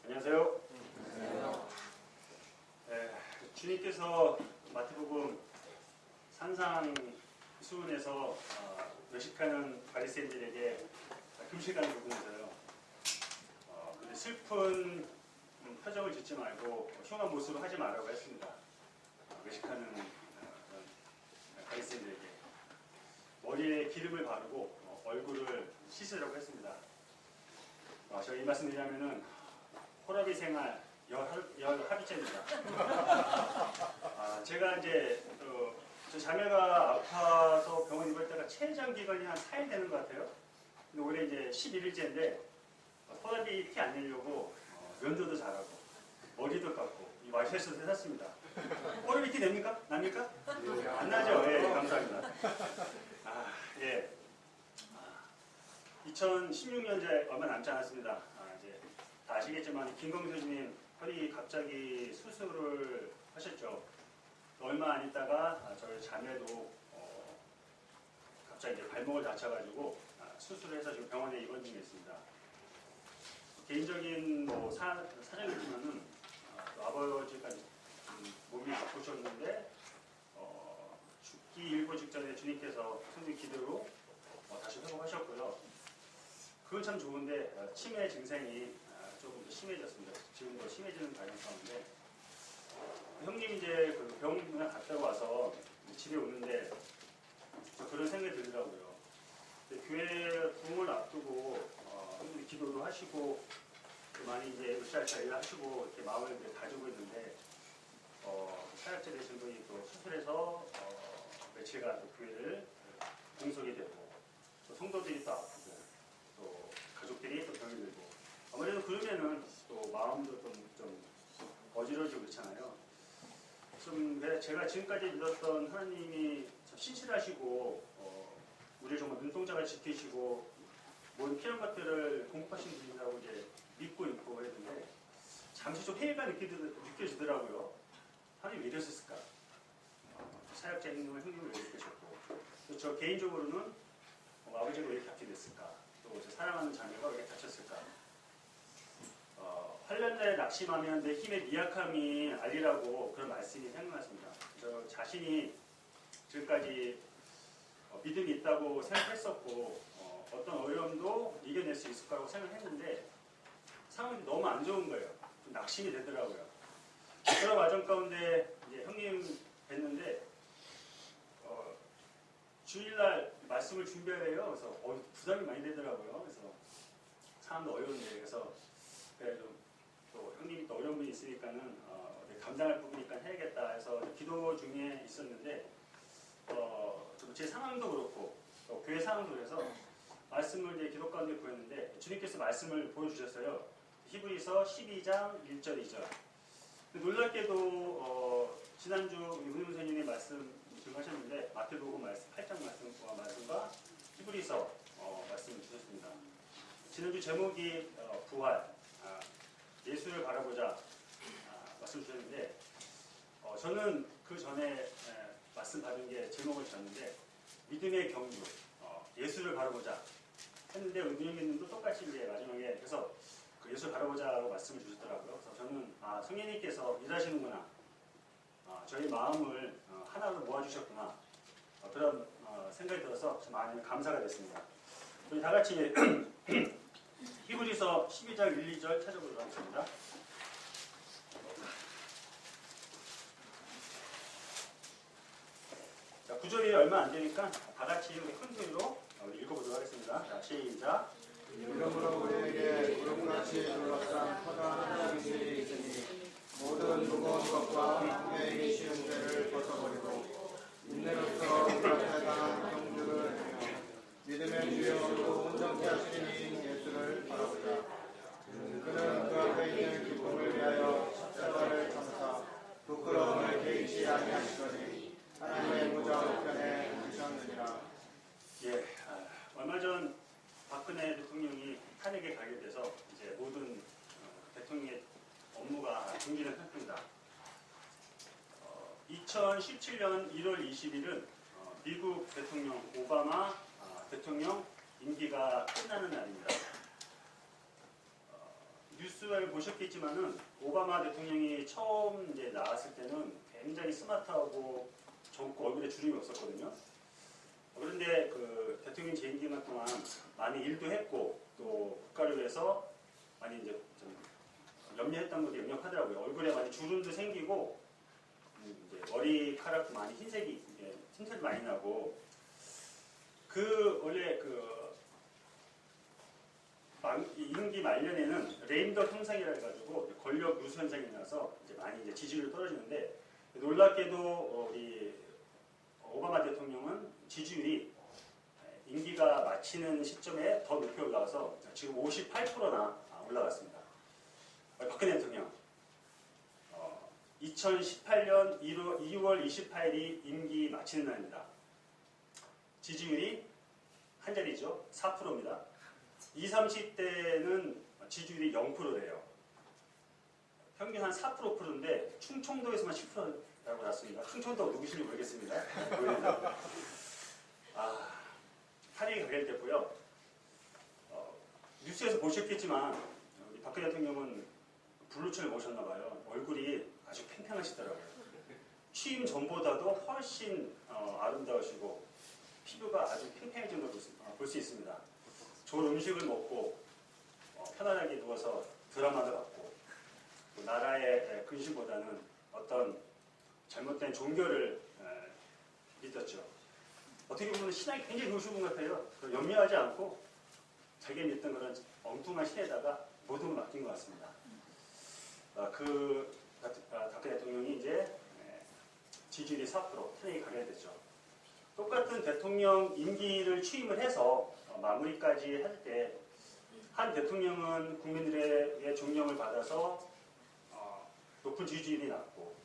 안녕하세요. 네, 주님께서 마태복음 산상수훈에서 외식하는 바리새인들에게 금식하는 부분에서요. 근데 슬픈 표정을 짓지 말고 흉한 모습을 하지 말라고 했습니다. 외식하는 바리새인들에게 머리에 기름을 바르고 얼굴을 씻으라고 했습니다. 제가 이 말씀 드리자면은 호라비 생활 열 합의체입니다. 제가 이제 저 자매가 아파서 병원 입을 때가 최장 기간이 한 4일 되는 것 같아요. 근데 올해 이제 11일째인데 호라비 티 안 내려고 면도도 잘하고 머리도 감고 이 와이셔츠도 샀습니다. 호라비 티 냅니까? 납니까? 안 나죠? 예, 감사합니다. 예. 2016년제 얼마 남지 않았습니다. 이제 다 아시겠지만 김광수님 허리 갑자기 수술을 하셨죠. 얼마 안 있다가 저희 자매도 갑자기 이제 발목을 다쳐가지고 수술을 해서 지금 병원에 입원 중에 있습니다. 개인적인 사정이지만은 아버지까지 몸이 아프셨는데 죽기 일보 직전에 주님께서 성령 기도로 다시 회복하셨고요. 그건 참 좋은데 치매 증상이 조금 더 심해졌습니다. 지금도 심해지는 과정 가운데 형님 이제 그 병원에 갔다 와서 집에 오는데 그런 생각이 들더라고요. 교회 부흥을 앞두고 형님이 기도도 하시고 많이 이제 으쌰으쌰 일하시고 이렇게 마음을 이렇게 가지고 있는데 사역자 되신 분이 또 수술해서 며칠간 또 교회를 공석이 되고 또 성도들이 또 아프고 또 가족들이 또 병이 들고 아무래도 그러면은 또 마음도 좀 어지러지고 그렇잖아요. 제가 지금까지 믿었던 하나님이 참 신실하시고 우리를 정말 눈동자가 지키시고 모든 필요한 것들을 공급하신 분이라고 이제 믿고 있고 했는데 잠시 좀 회의가 느껴지더라고요. 하나님 왜 이러셨을까? 사역자 행동을 형님을 왜 이렇게 하셨고 또 저 개인적으로는 아버지가 왜 이렇게 다치게 됐을까? 또 제 사랑하는 자녀가 왜 이렇게 다쳤을까? 환란날에 낙심하면 내 힘의 미약함이 알리라고 그런 말씀이 생각났습니다. 저 자신이 지금까지 믿음이 있다고 생각했었고 어떤 어려움도 이겨낼 수 있을 거라고 생각했는데 상황이 너무 안 좋은 거예요. 좀 낙심이 되더라고요. 그런 과정 가운데 이제 형님 뵀는데 주일날 말씀을 준비해야 해요. 그래서 부담이 많이 되더라고요. 그래서 상황도 어려운데 그래서 그래도 또 형님이 또 어려운 분이 있으니까는 감당할 부분이니까 해야겠다 해서 기도 중에 있었는데 제 상황도 그렇고 또 교회 상황도 그래서 말씀을 이제 기도 가운데 보였는데 주님께서 말씀을 보여주셨어요. 히브리서 12장 1절 2절. 놀랍게도 지난주 윤희 선생님의 말씀 들으셨는데 마태복음 말씀 8장 말씀과 히브리서 말씀을 주셨습니다. 지난주 제목이 부활, 예수를 바라보자 말씀 주셨는데 저는 그 전에 말씀 받은 게 제목을 지었는데 믿음의 경주, 예수를 바라보자 했는데 은혜님도 똑같이 이제 마지막에 그래서 그 예수를 바라보자라고 말씀을 주셨더라고요. 그래서 저는 성령님께서 일하시는구나, 저희 마음을 하나로 모아주셨구나 그런 생각이 들어서 참 많이 감사가 됐습니다. 우리 다 같이 히브리서 12장 1, 2절 찾아보도록 하겠습니다. 자, 9절이 얼마 안 되니까 다 같이 큰 소리로 읽어보도록 하겠습니다. 자, 시작. 이러므로 우리에게 구름같이 둘러싼 커다란 짐이 있으니 모든 무거운 것과 함께 쉬운 죄를 벗어버리고 인내로서 우리 앞에 당한 경주를 하며 믿음의 주역으로 온전케 하시니 예수를 바라보자. 그는 그 앞에 있는 기쁨을 위하여 십자가를 참사 부끄러움을 개의치 아니하시더니 하나님의 무자우편에 앉으셨느니라. 예, 얼마 전 박근혜 대통령이 탄핵에 가게 돼서 이제 모든 대통령의 업무가 중지된 상태입니다. 2017년 1월 20일은 미국 대통령 오바마 대통령 임기가 끝나는 날입니다. 뉴스 뉴스를 보셨겠지만은 오바마 대통령이 처음 이제 나왔을 때는 굉장히 스마트하고 젊고 얼굴에 주름이 없었거든요. 그런데 그 대통령 재임 기간 동안 많이 일도 했고 또 국가를 위해서 많이 이제 좀 염려했던 것도 염려하더라고요. 얼굴에 많이 주름도 생기고 이제 머리카락도 많이 흰색이 틴트를 많이 나고 그 원래 그 임기 말년에는 레임덕 현상이라 해가지고 권력 누수 현상이 나서 이제 많이 이제 지지율이 떨어지는데 놀랍게도 우리 오바마 대통령은 지지율이 임기가 마치는 시점에 더 높이 올라가서 지금 58%나 올라갔습니다. 박근혜 대통령 2018년 2월 28일이 임기 마치는 날입니다. 지지율이 한 자리죠. 4%입니다. 20, 30대는 지지율이 0%예요. 평균 한 4%인데 충청도에서만 10%라고 났습니다. 충청도 누구신지 모르겠습니다. 탄핵이 가결됐고요. 뉴스에서 보셨겠지만 우리 박근혜 대통령은 블루천을 모셨나봐요. 얼굴이 아주 팽팽하시더라고요. 취임 전보다도 훨씬 아름다우시고 피부가 아주 팽팽해진 걸 볼 수 있습니다. 좋은 음식을 먹고 편안하게 누워서 드라마도 봤고 또 나라의 근심보다는 어떤 잘못된 종교를 믿었죠. 어떻게 보면 신앙이 굉장히 좋으신 분 같아요. 염려하지 않고 자기가 믿던 그런 엉뚱한 신에다가 모든 걸 맡긴 것 같습니다. 박근혜 대통령이 이제 지지율이 4% 탄핵이 가결됐죠. 똑같은 대통령 임기를 취임을 해서 마무리까지 할 때 한 대통령은 국민들의 존경을 받아서 높은 지지율이 났고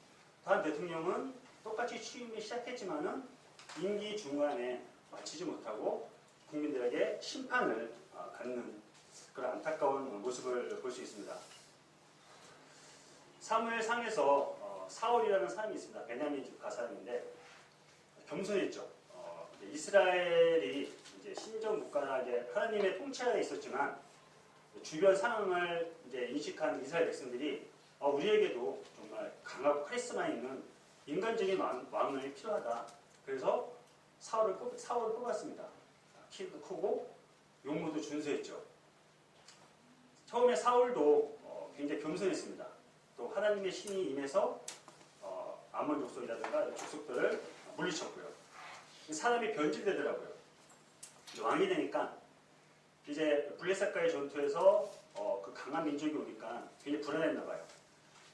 다른 대통령은 똑같이 취임을 시작했지만은 임기 중간에 마치지 못하고 국민들에게 심판을 받는 그런 안타까운 모습을 볼 수 있습니다. 사무엘상에서 사울이라는 사람이 있습니다. 베냐민 지파 사람인데 겸손했죠. 이스라엘이 이제 신정 국가나 이제 하나님의 통치 아래 있었지만 주변 상황을 이제 인식한 이스라엘 백성들이 우리에게도 정말 강하고 카리스마 있는 인간적인 왕이 필요하다. 그래서 사울을 뽑았습니다. 키도 크고 용모도 준수했죠. 처음에 사울도 굉장히 겸손했습니다. 또 하나님의 신이 임해서 아몬 족속이라든가 족속들을 물리쳤고요. 사람이 변질되더라고요. 왕이 되니까 이제 블레셋과의 전투에서 그 강한 민족이 오니까 굉장히 불안했나 봐요.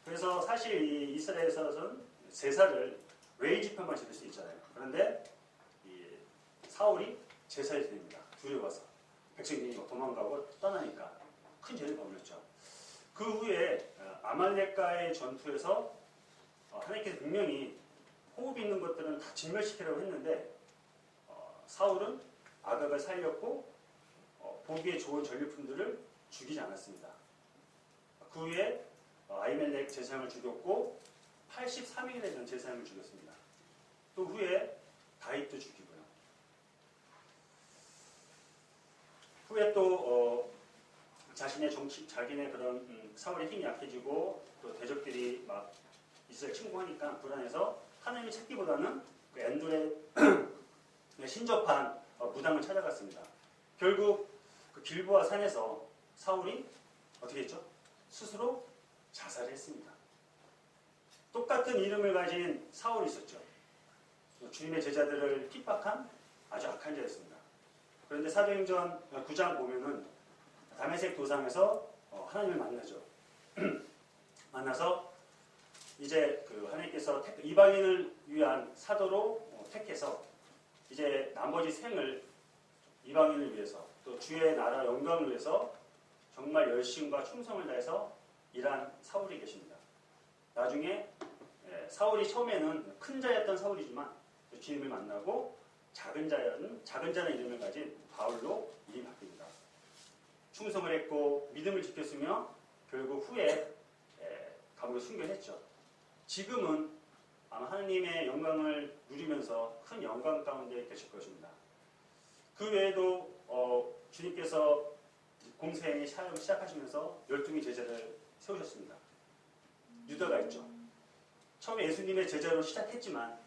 그래서 사실 이 이스라엘에서는 제사를 외일지편만 지낼 수 있잖아요. 그런데 이 사울이 제사를 지냅니다. 두려워서 백성들이 도망가고 떠나니까 큰 죄를 범했죠. 그 후에 아말렉과의 전투에서 하나님께서 분명히 호흡 있는 것들은 다 진멸시키라고 했는데 사울은 아각을 살렸고 보기에 좋은 전리품들을 죽이지 않았습니다. 그 후에 아히멜렉 제사장을 죽였고 83인에 되는 제사장을 죽였습니다. 또 후에 다윗도 죽이고요. 후에 또 자기네 그런 사울의 힘이 약해지고 또 대적들이 막 이스라엘 침공하니까 불안해서 하나님을 찾기보다는 그 엔돌의 신접한 무당을 찾아갔습니다. 결국 그 길보아 산에서 사울이 어떻게 했죠? 스스로 자살을 했습니다. 똑같은 이름을 가진 사울이 있었죠. 주님의 제자들을 핍박한 아주 악한 자였습니다. 그런데 사도행전 9장 보면은 다메섹 도상에서 하나님을 만나죠. 만나서 이제 그 하나님께서 이방인을 위한 사도로 택해서 이제 나머지 생을 이방인을 위해서 또 주의 나라 영광을 위해서 정말 열심과 충성을 다해서 일한 사울이 계십니다. 나중에 사울이 처음에는 큰 자였던 사울이지만 주님을 만나고 작은 자는 이름을 가진 바울로 이름이 바뀝니다. 충성을 했고 믿음을 지켰으며 결국 후에 감옥에 순교했죠. 지금은 아마 하나님의 영광을 누리면서 큰 영광 가운데 계실 것입니다. 그 외에도 주님께서 공생의 사역을 시작하시면서 12명의 제자를 세우셨습니다. 유다가 있죠. 처음에 예수님의 제자로 시작했지만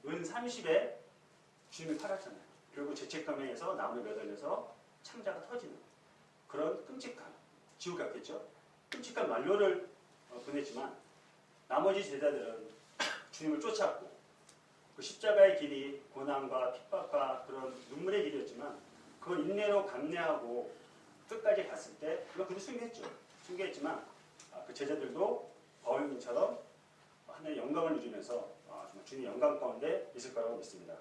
은 30에 주님을 팔았잖아요. 결국 죄책감에 의해서 나무에 매달려서 창자가 터지는 그런 끔찍한 지옥 같겠죠. 끔찍한 만료를 보냈지만 나머지 제자들은 주님을 쫓아왔고 그 십자가의 길이 고난과 핍박과 그런 눈물의 길이었지만 그걸 인내로 감내하고 끝까지 갔을 때 물론 그도 순교했죠. 순교했지만 그 제자들도 바울님처럼 하나님의 영광을 누리면서 정말 주님의 영광 가운데 있을 거라고 믿습니다.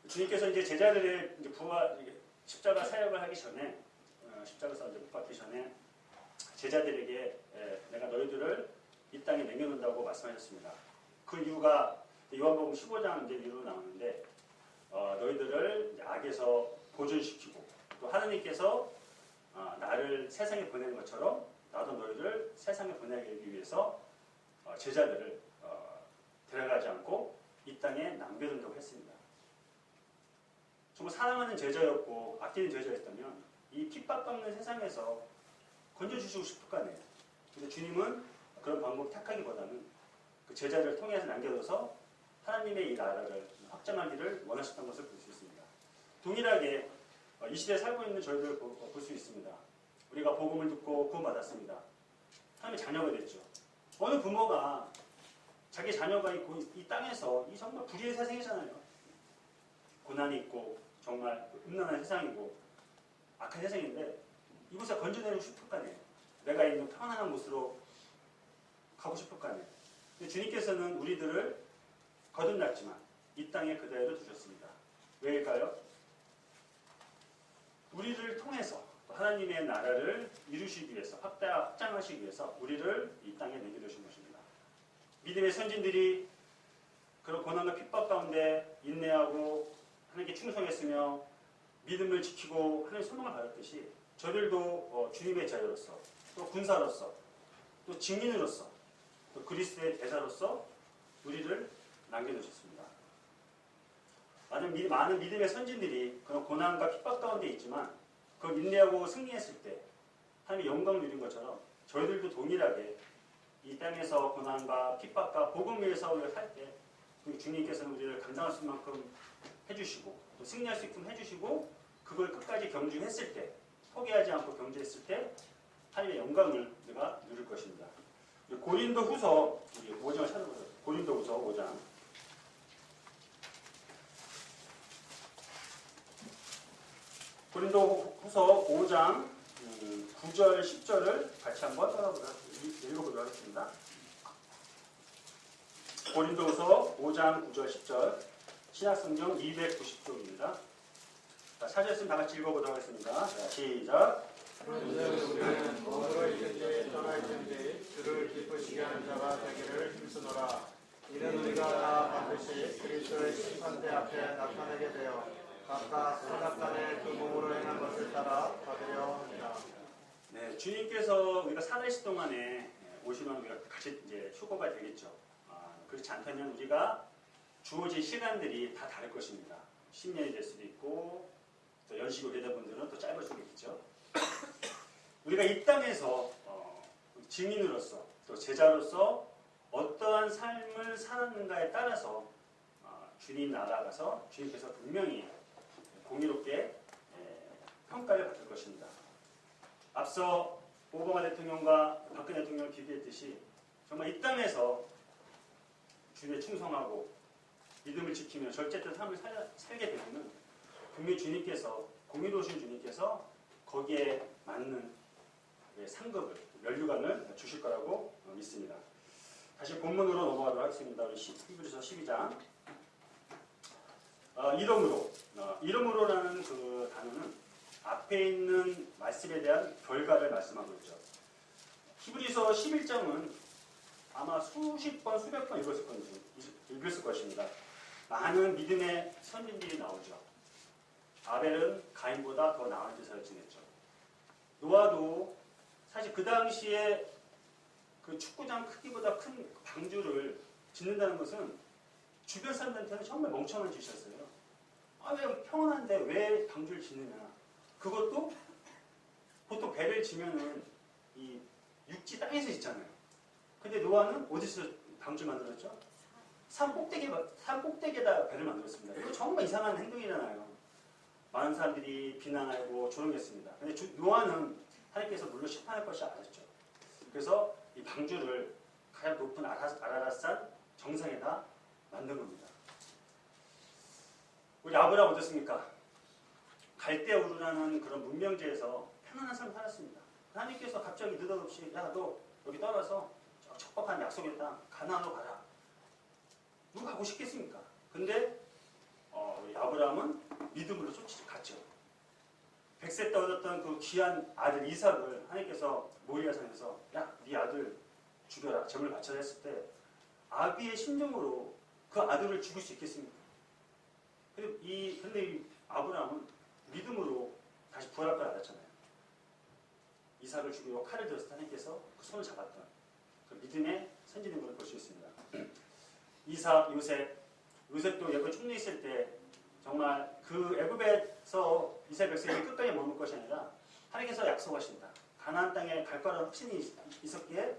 주님께서 이제 제자들의 이제 십자가 사역을 하기 전에 십자가에서 이제 못 박기 전에 제자들에게 내가 너희들을 이 땅에 남겨놓는다고 말씀하셨습니다. 그 이유가 요한복음 15장 이제 이후로 나오는데 너희들을 이제 악에서 보존시키고 또 하나님께서 나를 세상에 보내는 것처럼 나도 너희를 세상에 보내기 위해서 제자들을 데려가지 않고 이 땅에 남겨둔다고 했습니다. 정말 사랑하는 제자였고 아끼는 제자였다면 이 핍박받는 세상에서 건져주시고 싶을 거 아니에요. 근데 주님은 그런 방법을 택하기보다는 그 제자를 통해서 남겨둬서 하나님의 이 나라를 확장하기를 원하셨던 것을 볼 수 있습니다. 동일하게 이 시대에 살고 있는 저희들 볼 수 있습니다. 우리가 복음을 듣고 구원받았습니다. 하나님의 자녀가 됐죠. 어느 부모가 자기 자녀가 이 땅에서 이 정말 불의의 세상이잖아요. 고난이 있고 정말 음란한 세상이고 악한 세상인데 이곳에 건져내고 싶을 거 아니에요. 내가 있는 평안한 곳으로 가고 싶을 거 아니에요. 근데 주님께서는 우리들을 거듭났지만 이 땅에 그대로 두셨습니다. 왜일까요? 우리를 통해서 하나님의 나라를 이루시기 위해서 확장하시기 위해서 우리를 이 땅에 내겨두신 것입니다. 믿음의 선진들이 그런 고난과 핍박 가운데 인내하고 하나님께 충성했으며 믿음을 지키고 하나님의 소망을 받았듯이 저들도 주님의 자녀로서 또 군사로서 또 증인으로서 또 그리스도의 대사로서 우리를 남겨두셨습니다. 많은 믿음의 선진들이 그런 고난과 핍박 가운데 있지만 그걸 인내하고 승리했을 때 하나님의 영광을 누린 것처럼 저희들도 동일하게 이 땅에서 고난과 핍박과 복음을 위해서 우리가 살 때 주님께서는 우리를 감당할 수 있는 만큼 해주시고 또 승리할 수 있게끔 해주시고 그걸 끝까지 경주했을 때 포기하지 않고 경주했을 때 하나님의 영광을 우리가 누릴 것입니다. 고린도후서 5장을 찾아보세요. 고린도후서 5장. 고린도후서 5장 9절 10절을 같이 한번 읽어보도록 하겠습니다. 고린도후서 5장 9절 10절 신약성경 290쪽입니다. 사절 다 같이 읽어보도록 하겠습니다. 자, 시작. 그런데 우리는 어디로 있든지 떠나 있든지 주를 기쁘시게 하는 자가 되기를 힘쓰노라. 이는 우리가 다 반드시 그리스도의 심판대 앞에 나타내게 되어 각각 선악간의 그 몸으로 행한 것을 따라 받으려 합니다. 네, 주님께서 우리가 살아있을 동안에 오시면 우리가 같이 이제 휴거가 되겠죠. 그렇지 않다면 우리가 주어진 시간들이 다 다를 것입니다. 10년이 될 수도 있고 또 연식이 되다 분들은 또 짧을 수도 있겠죠. 우리가 이 땅에서 증인으로서 또 제자로서 어떠한 삶을 살았는가에 따라서 주님 나라가서 주님께서 분명히 공의롭게 평가를 받을 것입니다. 앞서 오바마 대통령과 박근혜 대통령을 비교했듯이 정말 이 땅에서 주님에 충성하고 믿음을 지키며 절제된 삶을 살게 되면 분명히 주님께서 공의로우신 주님께서 거기에 맞는 상급을 면류관을 주실 거라고 믿습니다. 다시 본문으로 넘어가도록 하겠습니다. 우리 히브리서 12장. 이름으로라는 그 단어는 앞에 있는 말씀에 대한 결과를 말씀하고 있죠. 히브리서 11장은 아마 수십 번, 수백 번 읽었을 것입니다. 많은 믿음의 선진들이 나오죠. 아벨은 가인보다 더 나은 제사를 지냈죠. 노아도 사실 그 당시에 그 축구장 크기보다 큰 방주를 짓는다는 것은 주변 사람들한테는 정말 멍청한 짓이었어요. 아, 왜 평온한데 왜 방주를 짓느냐. 그것도 보통 배를 지면은 이 육지 땅에서 짓잖아요. 근데 노아는 어디서 방주를 만들었죠? 산 꼭대기에다 배를 만들었습니다. 이거 정말 이상한 행동이잖아요. 많은 사람들이 비난하고 조롱했습니다. 근데 노아는 하나님께서 물로 심판할 것이 알았죠. 그래서 이 방주를 가장 높은 아라랏산 정상에다 만든 겁니다. 우리 아브라함 어떻습니까? 갈대우르라는 그런 문명지에서 편안한 삶을 살았습니다. 하나님께서 갑자기 느닷없이 야, 너 여기 떠나서 저 척박한 약속의 땅 가나안으로 가라. 누가 가고 싶겠습니까? 근데 우리 아브라함은 믿음으로 갔죠. 100세 때 얻었던 그 귀한 아들 이삭을 하나님께서 모리아산에서 야, 네 아들 죽여라, 제물 바쳐라 했을 때 아비의 심정으로 그 아들을 죽일 수 있겠습니까? 근데 이 아브라함은 믿음으로 다시 부활할 걸 알았잖아요. 이삭을 죽이고 칼을 들었을 때 하나님께서 그 손을 잡았던 그 믿음의 선지는 걸 볼 수 있습니다. 이삭, 요셉도 애굽에 총리 있을 때 정말 그 애굽에서 이스라엘 백성이 끝까지 머물 것이 아니라 하나님께서 약속하신다. 가나안 땅에 갈 거라는 확신이 있었기에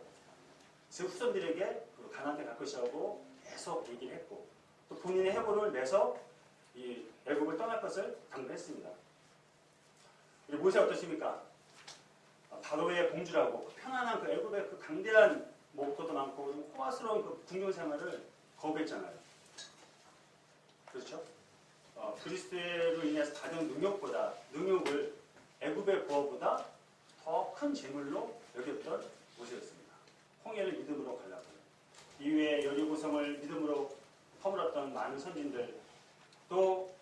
제 후손들에게 그 가나안 땅에 갈 것이라고 계속 얘기를 했고 또 본인의 해고를 내서 이 애굽을 떠날 것을 당부했습니다. 모세 어떻습니까? 바로의 공주라고 편안한 그 애굽의 그 강대한 목표도 많고 호화스러운 그 궁중 생활을 거부했잖아요. 그렇죠? 그리스도로 인해서 받은 능욕을 애굽의 부하보다 더 큰 재물로 여겼던 모세였습니다. 홍해를 믿음으로 갈라고 이후에 여리고성을 믿음으로 허물었던 많은 선진들 또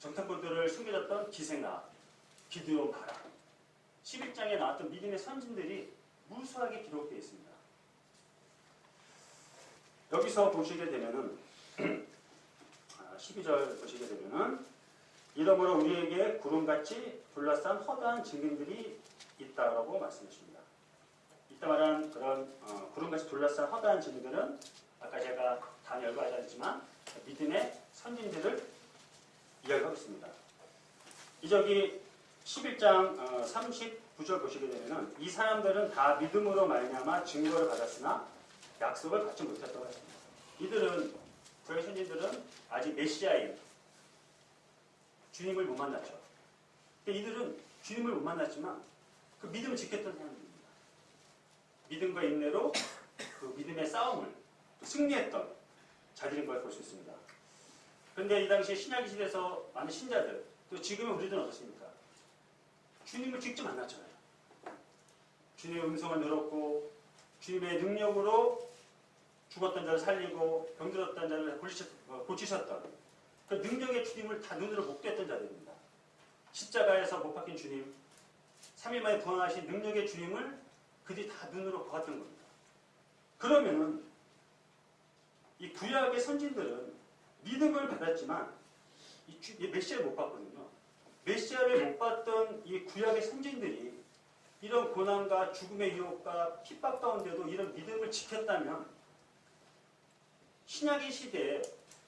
정탐꾼들을 숨겨졌던 기생아, 기드온, 바락 11장에 나왔던 믿음의 선진들이 무수하게 기록되어 있습니다. 여기서 보시게 되면은 12절 보시게 되면은 이러므로 우리에게 구름같이 둘러싼 허다한 증인들이 있다라고 말씀하십니다. 이때 말한 그런 구름같이 둘러싼 허다한 증인들은 아까 제가 다 열거하지 않았지만 믿음의 선진들을 이야기하고 있습니다. 저기 11장 39절 보시게 되면은 이 사람들은 다 믿음으로 말미암아 증거를 받았으나 약속을 받지 못했다고 했습니다. 이들은 구약 선진들은 아직 메시아인 주님을 못 만났죠. 근데 이들은 주님을 못 만났지만 그 믿음을 지켰던 사람들입니다. 믿음과 인내로 그 믿음의 싸움을 승리했던 자들인 걸 볼 수 있습니다. 그런데 이 당시 신약 시대에서 많은 신자들 또 지금의 우리들은 어떻습니까? 주님을 직접 만났잖아요. 주님의 음성을 들었고 주님의 능력으로 죽었던 자를 살리고 병들었던 자를 고치셨던 그 능력의 주님을 다 눈으로 목도했던 자들입니다. 십자가에서 못 박힌 주님, 3일 만에 부활하신 능력의 주님을 그들이 다 눈으로 보았던 겁니다. 그러면은 이 구약의 선진들은 믿음을 받았지만 이 메시아를 못 봤거든요. 메시아를 못 봤던 이 구약의 선진들이 이런 고난과 죽음의 유혹과 핍박 가운데도 이런 믿음을 지켰다면 신약의 시대에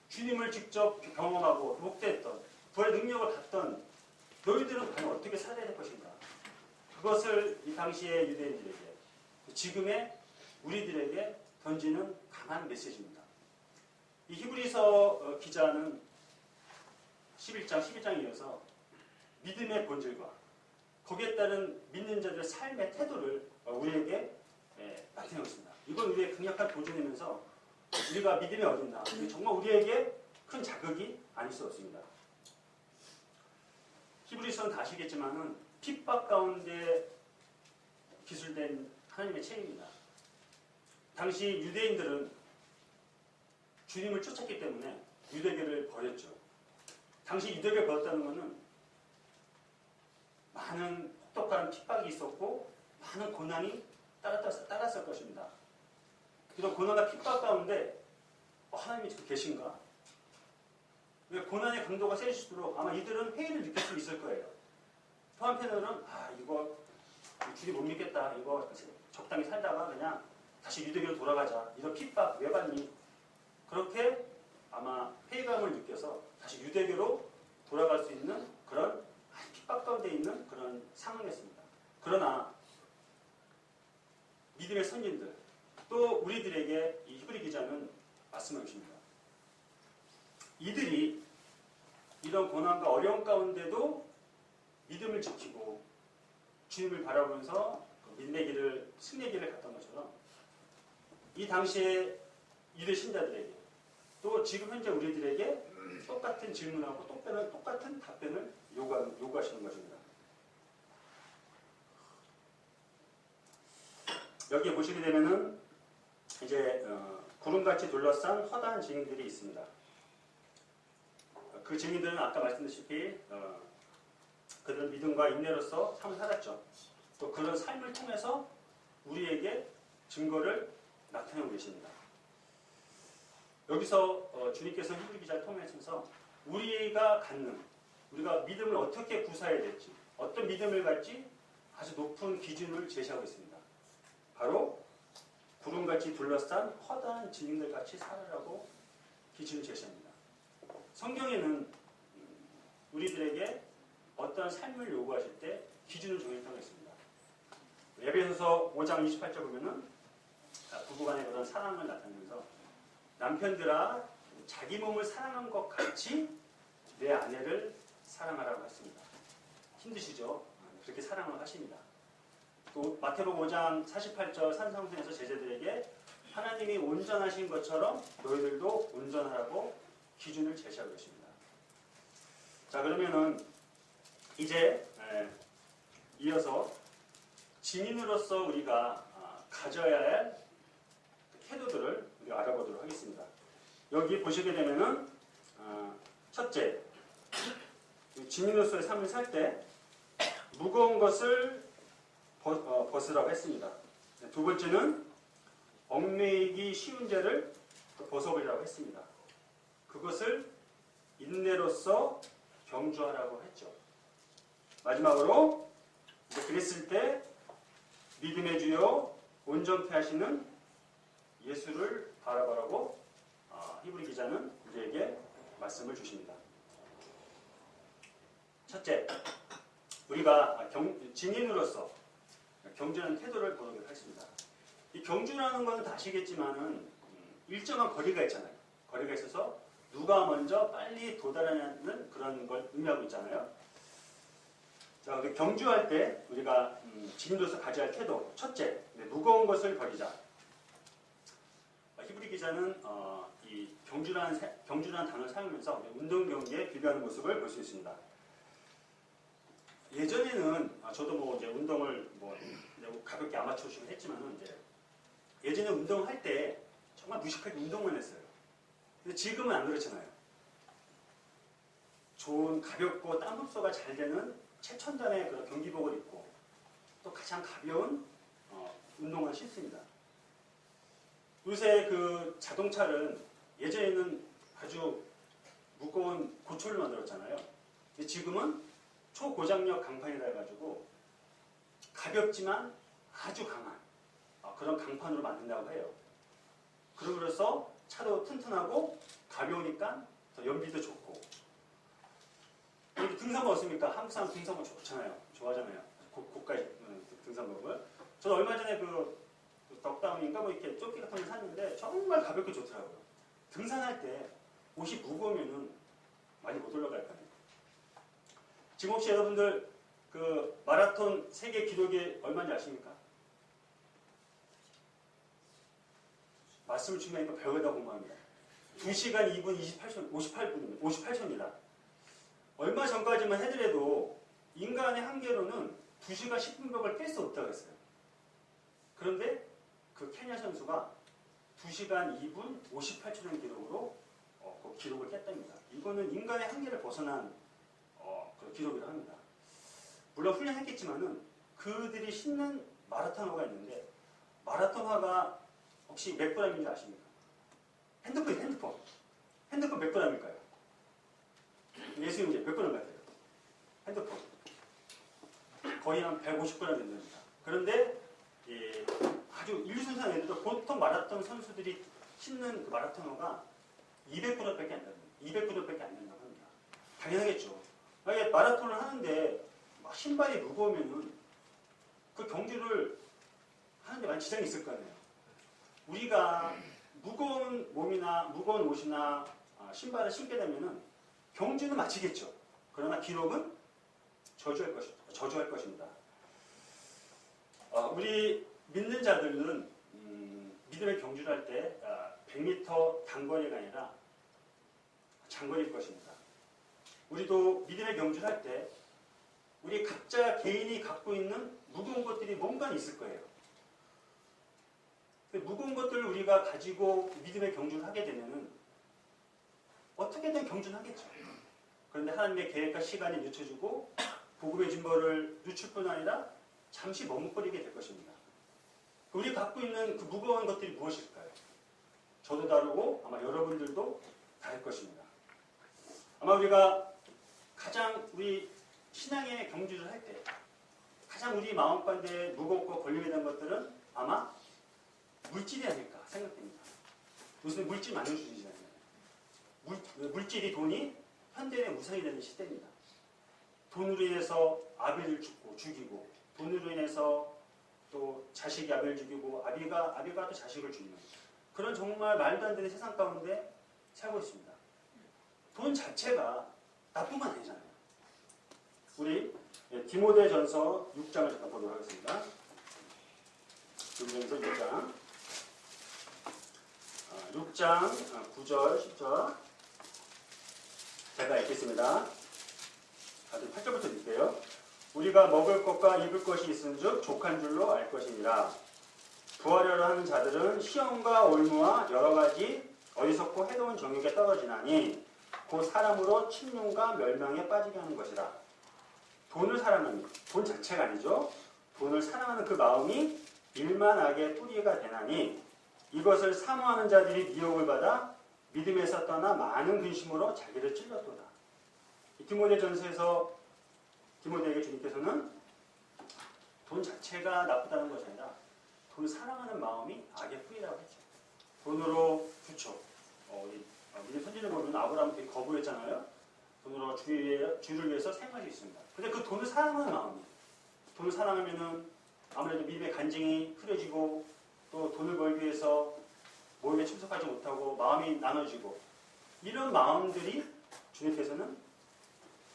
주님을 직접 경험하고 목도했던 부활의 능력을 받던 너희들은 과연 어떻게 살아야 될 것인가? 그것을 이 당시의 유대인들에게 지금의 우리들에게 던지는 강한 메시지입니다. 이 히브리서 기자는 11장에 이어서 믿음의 본질과 거기에 따른 믿는 자들의 삶의 태도를 우리에게 나타내고 있습니다. 이건 우리의 강력한 도전이면서 우리가 믿음이 어딨나 정말 우리에게 큰 자극이 아닐 수 없습니다. 히브리서는 다 아시겠지만은 핍박 가운데 기술된 하나님의 책입니다. 당시 유대인들은 주님을 쫓았기 때문에 유대교를 버렸죠. 당시 유대교를 버렸다는 것은 많은 혹독한 핍박이 있었고 많은 고난이 따랐을 것입니다. 이런 고난과 핍박 가운데 하나님이 지금 계신가? 왜 고난의 강도가 세질수록 아마 이들은 회의를 느낄 수 있을 거예요. 또 한편으로는 이거 주님 못 믿겠다. 이거 적당히 살다가 그냥 다시 유대교로 돌아가자. 이런 핍박 왜 받니? 그렇게 아마 회의감을 느껴서 다시 유대교로 돌아갈 수 있는 그런 핍박 가운데 있는 그런 상황이었습니다. 그러나 믿음의 선진들 또 우리들에게 이 히브리 기자는 말씀해 주십니다. 이들이 이런 고난과 어려움 가운데도 믿음을 지키고 주님을 바라보면서 그 믿음의 길을, 승리의 길을 갔던 것처럼 이 당시에 유대 신자들에게 또 지금 현재 우리들에게 똑같은 질문하고 똑같은 답변을 요구하시는 것입니다. 여기 보시게 되면은 이제 구름같이 둘러싼 허다한 증인들이 있습니다. 그 증인들은 아까 말씀드렸다시피 그들은 믿음과 인내로서 삶을 살았죠. 또 그런 삶을 통해서 우리에게 증거를 나타내고 계십니다. 여기서 주님께서 히브리 기자를 통해서 우리가 믿음을 어떻게 구사해야 될지, 어떤 믿음을 갖지 아주 높은 기준을 제시하고 있습니다. 바로 구름같이 둘러싼 허다한 증인들 같이 살아라고 기준을 제시합니다. 성경에는 우리들에게 어떤 삶을 요구하실 때 기준을 정했다고 했습니다. 에베소서 5장 28절 보면은 부부간의 그런 사랑을 나타내면서 남편들아 자기 몸을 사랑한 것 같이 내 아내를 사랑하라고 했습니다. 힘드시죠? 그렇게 사랑을 하십니다. 또 마태복음 5장 48절 산상수에서 제자들에게 하나님이 온전하신 것처럼 너희들도 온전하라고 기준을 제시하고 있습니다. 자, 그러면은 이제 이어서 증인으로서 우리가 가져야 할 태도들을 우리가 알아보도록 하겠습니다. 여기 보시게 되면은 첫째, 증인으로서의 삶을 살 때 무거운 것을 벗으라고 했습니다. 두 번째는 얽매이기 쉬운 죄를 벗어버리라고 했습니다. 그것을 인내로서 경주하라고 했죠. 마지막으로 그랬을 때 믿음의 주요 온전케 하시는 예수를 바라보라고 히브리 기자는 우리에게 말씀을 주십니다. 첫째, 우리가 증인으로서 경주하는 태도를 보도록 하겠습니다. 이 경주라는 것은 다 아시겠지만은 일정한 거리가 있잖아요. 거리가 있어서 누가 먼저 빨리 도달하는 그런 걸 의미하고 있잖아요. 자, 경주할 때 우리가 증인으로서 가져야 할 태도. 첫째, 무거운 것을 버리자. 히브리 기자는 이 경주라는 단어를 사용하면서 운동 경기에 비교하는 모습을 볼 수 있습니다. 예전에는 저도 이제 운동을 가볍게 아마추어식으로 했지만은 이제 예전에 운동할 때 정말 무식하게 운동만 했어요. 근데 지금은 안 그렇잖아요. 좋은 가볍고 땀 흡수가 잘 되는 최첨단의 그런 경기복을 입고 또 가장 가벼운 운동을 신습니다. 요새 그 자동차는 예전에는 아주 무거운 고철로 만들었잖아요. 근데 지금은 초고장력 강판이라 해가지고 가볍지만 아주 강한 그런 강판으로 만든다고 해요. 그러면서 차도 튼튼하고 가벼우니까 더 연비도 좋고. 여기 등산복 어떻습니까? 한국 사람 등산복 좋잖아요. 좋아하잖아요. 고가 등산복을. 저도 얼마 전에 그 덕다운인가 이렇게 조끼 같은 걸 샀는데 정말 가볍게 좋더라고요. 등산할 때 옷이 무거우면은 많이 못 올라갈 거예요. 지금 혹시 여러분들 그 마라톤 세계 기록이 얼마인지 아십니까? 말씀을 중요하니까 배우다 보면 합니다. 2시간 2분 58초입니다. 얼마 전까지만 해더라도 인간의 한계로는 2시간 10분벽을 깰 수 없다고 했어요. 그런데 그 케냐 선수가 2시간 2분 58초라는 기록으로 그 기록을 깼답니다. 이거는 인간의 한계를 벗어난 그 기록이라고 합니다. 물론 훈련했겠지만은 그들이 신는 마라톤화가 있는데 마라톤화가 혹시 몇 g인지 아십니까? 핸드폰 몇 g일까요? 예수님 이제 몇 g 같아요? 핸드폰 거의 한 150g 된답니다. 그런데 아주 일순수한 애들도 보통 마라톤 선수들이 신는 그 마라톤화가 200g밖에 안 됩니다. 200g밖에 안 된다고 합니다. 당연하겠죠. 만약에 마라톤을 하는데 막 신발이 무거우면은 그 경주를 하는데 많이 지장이 있을 거 아니에요. 우리가 무거운 몸이나 무거운 옷이나 신발을 신게 되면은 경주는 마치겠죠. 그러나 기록은 저주할 것입니다. 우리 믿는 자들은 믿음의 경주를 할 때 100m 단거리가 아니라 장거리일 것입니다. 우리도 믿음의 경주를 할 때 우리 각자 개인이 갖고 있는 무거운 것들이 뭔가 있을 거예요. 무거운 것들을 우리가 가지고 믿음의 경주를 하게 되면은 어떻게든 경주는 하겠죠. 그런데 하나님의 계획과 시간이 늦춰지고 복음의 증거를 늦출 뿐 아니라 잠시 머뭇거리게 될 것입니다. 우리 갖고 있는 그 무거운 것들이 무엇일까요? 저도 다르고 아마 여러분들도 다를 것입니다. 아마 우리가 가장 우리 신앙의 경주를 할 때 가장 우리 마음가운데 무겁고 걸리게 된 것들은 아마 물질이 아닐까 생각됩니다. 요새 물질 많은 주제잖아요. 물질이 돈이 현대의 우상이 되는 시대입니다. 돈으로 인해서 아벨을 죽이고 돈으로 인해서 또 자식이 아벨을 죽이고 아비가 또 자식을 죽이는 그런 정말 말도 안 되는 세상 가운데 살고 있습니다. 돈 자체가 나쁜 건 아니잖아요. 우리 디모데전서 6장을 잠깐 보도록 하겠습니다. 디모데전서 6장 9절 10절 제가 읽겠습니다. 8절부터 읽게요. 우리가 먹을 것과 입을 것이 있은즉 족한 줄로 알 것이니라. 부하려고 하는 자들은 시험과 올무와 여러 가지 어리석고 해로운 정욕에 떨어지나니 그 사람으로 침륜과 멸망에 빠지게 하는 것이라. 돈을 사랑하는 돈 자체가 아니죠. 돈을 사랑하는 그 마음이 일만 악의 뿌리가 되나니 이것을 사모하는 자들이 미혹을 받아 믿음에서 떠나 많은 근심으로 자기를 찔렀도다. 디모데전서에서 디모데에게 주님께서는 돈 자체가 나쁘다는 것이 아니라 돈을 사랑하는 마음이 악의 뿌리라고 했죠. 돈으로 좋죠. 믿음 선지를 보면 아브라함이 되게 거부했잖아요. 돈으로 주를 위해서 생활할 수 있습니다. 근데 그 돈을 사랑하는 마음이 돈을 사랑하면은 아무래도 믿음의 간증이 흐려지고 또 돈을 벌기 위해서 모임에 참석하지 못하고 마음이 나눠지고 이런 마음들이 주님께서는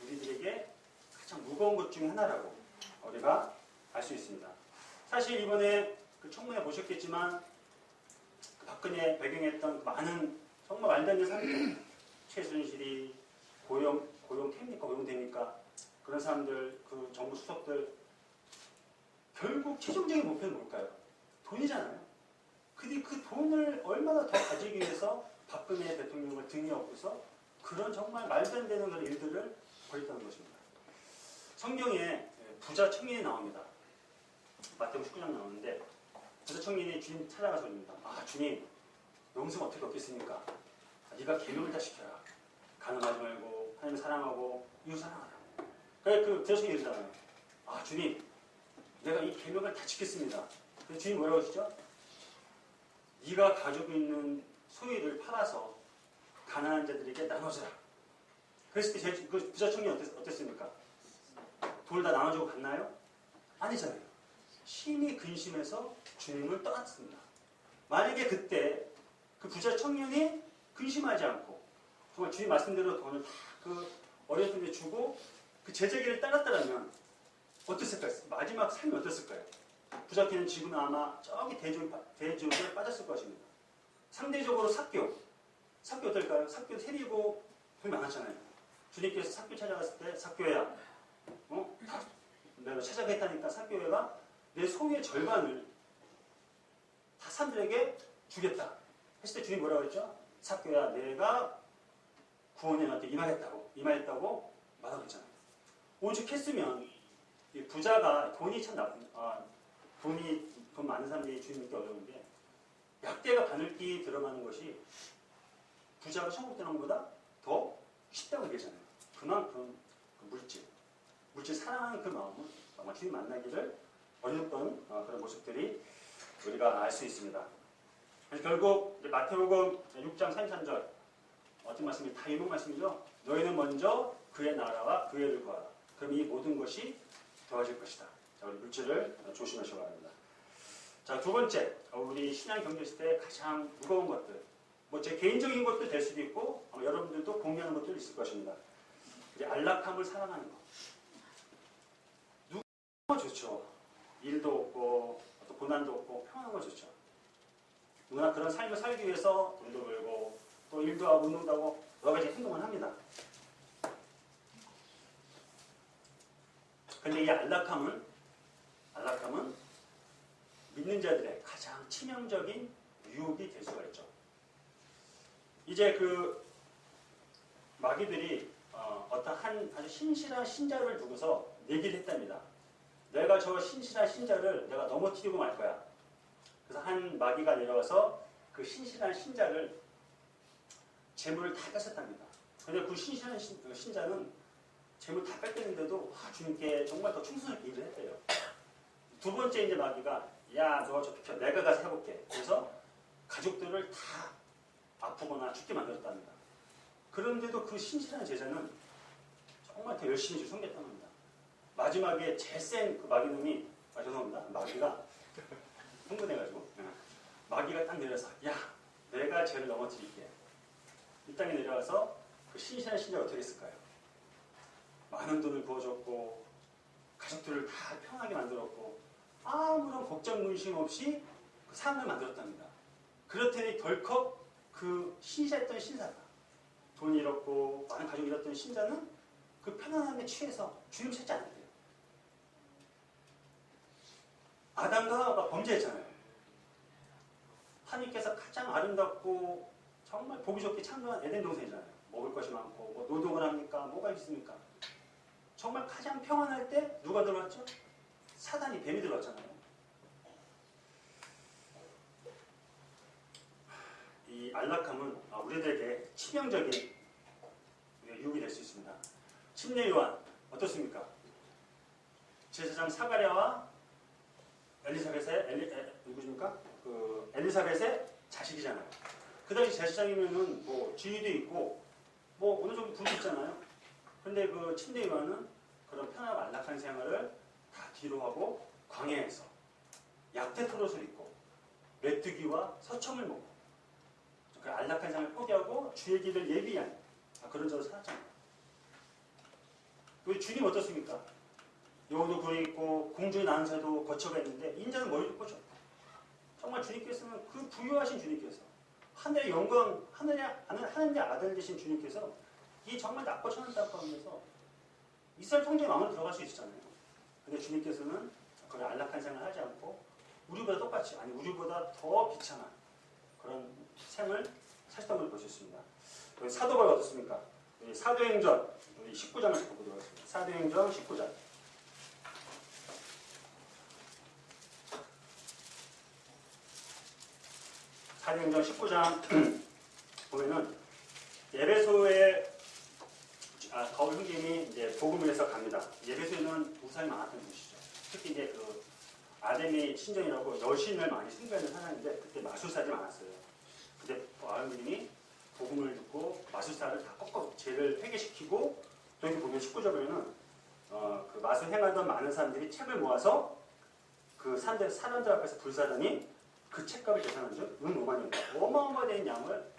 우리들에게 가장 무거운 것 중에 하나라고 우리가 알 수 있습니다. 사실 이번에 그 청문회 보셨겠지만 그 박근혜 배경했던 그 많은 정말 말도 안 되는 사람들 최순실이 고용됩니까? 그런 사람들, 그 정부 수석들 결국 최종적인 목표는 뭘까요? 돈이잖아요. 근데 그 돈을 얼마나 더 가지기 위해서 박근혜 대통령을 등에 업고서 그런 정말 말도 안 되는 그런 일들을 벌였다는 것입니다. 성경에 부자 청년이 나옵니다. 마태복음 19장 나오는데 부자 청년이 주님 찾아가서 그럽니다. 주님, 영생 어떻게 얻겠습니까? 네가 계명을 다 지켜라. 가늠하지 말고 하나님 사랑하고 이웃 사랑하라. 그러니까 그 부자 청년이 이러잖아요. 주님, 내가 이 계명을 다 지켰습니다. 그래서 주님 뭐라고 하시죠? 네가 가지고 있는 소유를 팔아서 가난한 자들에게 나눠주라. 그랬을 때 그 부자 청년이 어땠습니까? 돈을 다 나눠주고 갔나요? 아니잖아요. 심히 근심해서 주님을 떠났습니다. 만약에 그때 그 부자 청년이 근심하지 않고 정말 주님 말씀대로 돈을 다 그 어려운 데 주고 그 제자기를 따랐다면 어땠을까요? 마지막 삶이 어땠을까요? 부자 청년은 지금 아마 저기 대지옥에 빠졌을 것입니다. 상대적으로 삭교 어떨까요? 삭교 세리고 돈이 많았잖아요. 주님께서 삭교 찾아갔을 때 삭교야 내가 찾아가겠다니까 삭교회가 내 소유의 절반을 다 사람들에게 주겠다 했을 때 주님 뭐라고 했죠? 삭교야 내가 구원에 너한테 임하였다고 말하고 있잖아요. 오죽했으면 이 부자가 돈이 참 나쁜 돈 많은 사람들이 주님 믿기 어려운데 약대가 바늘기 들어가는 것이 부자가 천국 들어가는 것보다 더 쉽다고 얘기하잖아요. 그만큼 그 물질 사랑하는 그 마음은 정말 주님 만나기를 어렵던 그런 모습들이 우리가 알 수 있습니다. 그래서 결국 마태복음 6장 33절 어떤 말씀이 다 이런 말씀이죠. 너희는 먼저 그의 나라와 그의 의를 구하라. 그럼 이 모든 것이 더해질 것이다. 자, 우리 물질을 조심하시기 바랍니다. 자, 두 번째, 우리 신앙 경주했을 때 가장 무거운 것들. 뭐 제 개인적인 것도 될 수도 있고 여러분들도 공유하는 것도 있을 것입니다. 이제 안락함을 사랑하는 것. 누가 좋죠. 일도 없고 또 고난도 없고 평안한 거 좋죠. 누구나 그런 삶을 살기 위해서 돈도 벌고 또 일도 하고 운동도 하고 여러 가지 행동을 합니다. 근데 이 안락함은 믿는 자들의 가장 치명적인 유혹이 될 수가 있죠. 이제 그 마귀들이 어떤 아주 신실한 신자를 두고서 내기를 했답니다. 내가 저 신실한 신자를 내가 넘어뜨리고 말 거야. 그래서 한 마귀가 내려와서 그 신실한 신자를 재물을 다 뺏었답니다. 근데 그 신실한 신자는 재물 다 뺏겼는데도 주님께 정말 더 충성스럽게 일을 했대요. 두 번째 이제 마귀가 야, 너 저 비켜. 내가 가서 해볼게. 그래서 가족들을 다 아프거나 죽게 만들었답니다. 그런데도 그 신실한 제자는 정말 더 열심히 섬겼다고 합니다. 마지막에 제일 센 그 마귀놈이, 죄송합니다. 마귀가 흥분해가지고 마귀가 딱 내려서 야, 내가 쟤를 넘어뜨릴게. 이 땅에 내려와서 그 신실한 신자가 어떻게 했을까요? 많은 돈을 부어줬고 가족들을 다 편하게 만들었고 아무런 걱정 근심 없이 그 삶을 만들었답니다. 그렇더니 덜컥 그 신실했던 신사가 돈 잃었고 많은 가족 잃었던 신자는 그 편안함에 취해서 주님 찾지 않았대요. 아담과 하와가 범죄했잖아요. 하나님께서 가장 아름답고 정말 보기 좋게 창조한 에덴 동산이잖아요. 먹을 것이 많고 뭐 노동을 합니까? 뭐가 있습니까? 정말 가장 평안할 때 누가 들어왔죠? 사단이, 뱀이 들어왔잖아요. 이 안락함은 우리들에게 치명적인 유혹이 될 수 있습니다. 침례 요한 어떻습니까? 제사장 사가랴와 누구십니까? 그 엘리사벳의 자식이잖아요. 그 당시 제사장이면은 뭐 지위도 있고 뭐 어느 정도 분도 있잖아요. 근데 그 침례 요한은 그런 편하고 안락한 생활을 다 뒤로 하고 광야에서 약대 털옷을 입고 메뚜기와 서청을 먹고 그 안락한 생활을 포기하고 주의 길을 예비한 그런 자로 살았잖아요. 우리 주님 어떻습니까? 여우도 굴에 있고 공중에 나는 새도 거처가 있는데 인자는 머리도 꽂혔다. 정말 주님께서는 그 부유하신 주님께서 하늘의 영광, 하늘의 아들 되신 주님께서 이 정말 낮고 천한 땅 가운데서 이스라엘 통제의 마음으로 들어갈 수 있었잖아요. 근데 주님께서는 그런 안락한 생활을 하지 않고 우리보다 똑같이, 아니 우리보다 더 비참한 그런 생을 사셨던 걸 볼 수 있습니다. 사도가 어떻습니까? 사도행전 19장을 보도록 하겠습니다. 사도행전 19장. 사도행전 19장 보면은 에베소에 바울 형제님이 이제 복음을 해서 갑니다. 에베소에는 우상이 많았던 곳이죠. 특히 이제 그 아데미 신전이라고 여신을 많이 숭배하는 사람인데 그때 마술사들이 많았어요. 그때 바울 형제님이 복음을 듣고 마술사를 다 꺾어 죄를 회개시키고 또 여기 보면 19절 보면은 그 마술 행하던 많은 사람들이 책을 모아서 그 사람들 앞에서 불사더니 그 책값을 계산한 즉 은 5만이었다. 어마어마한 양을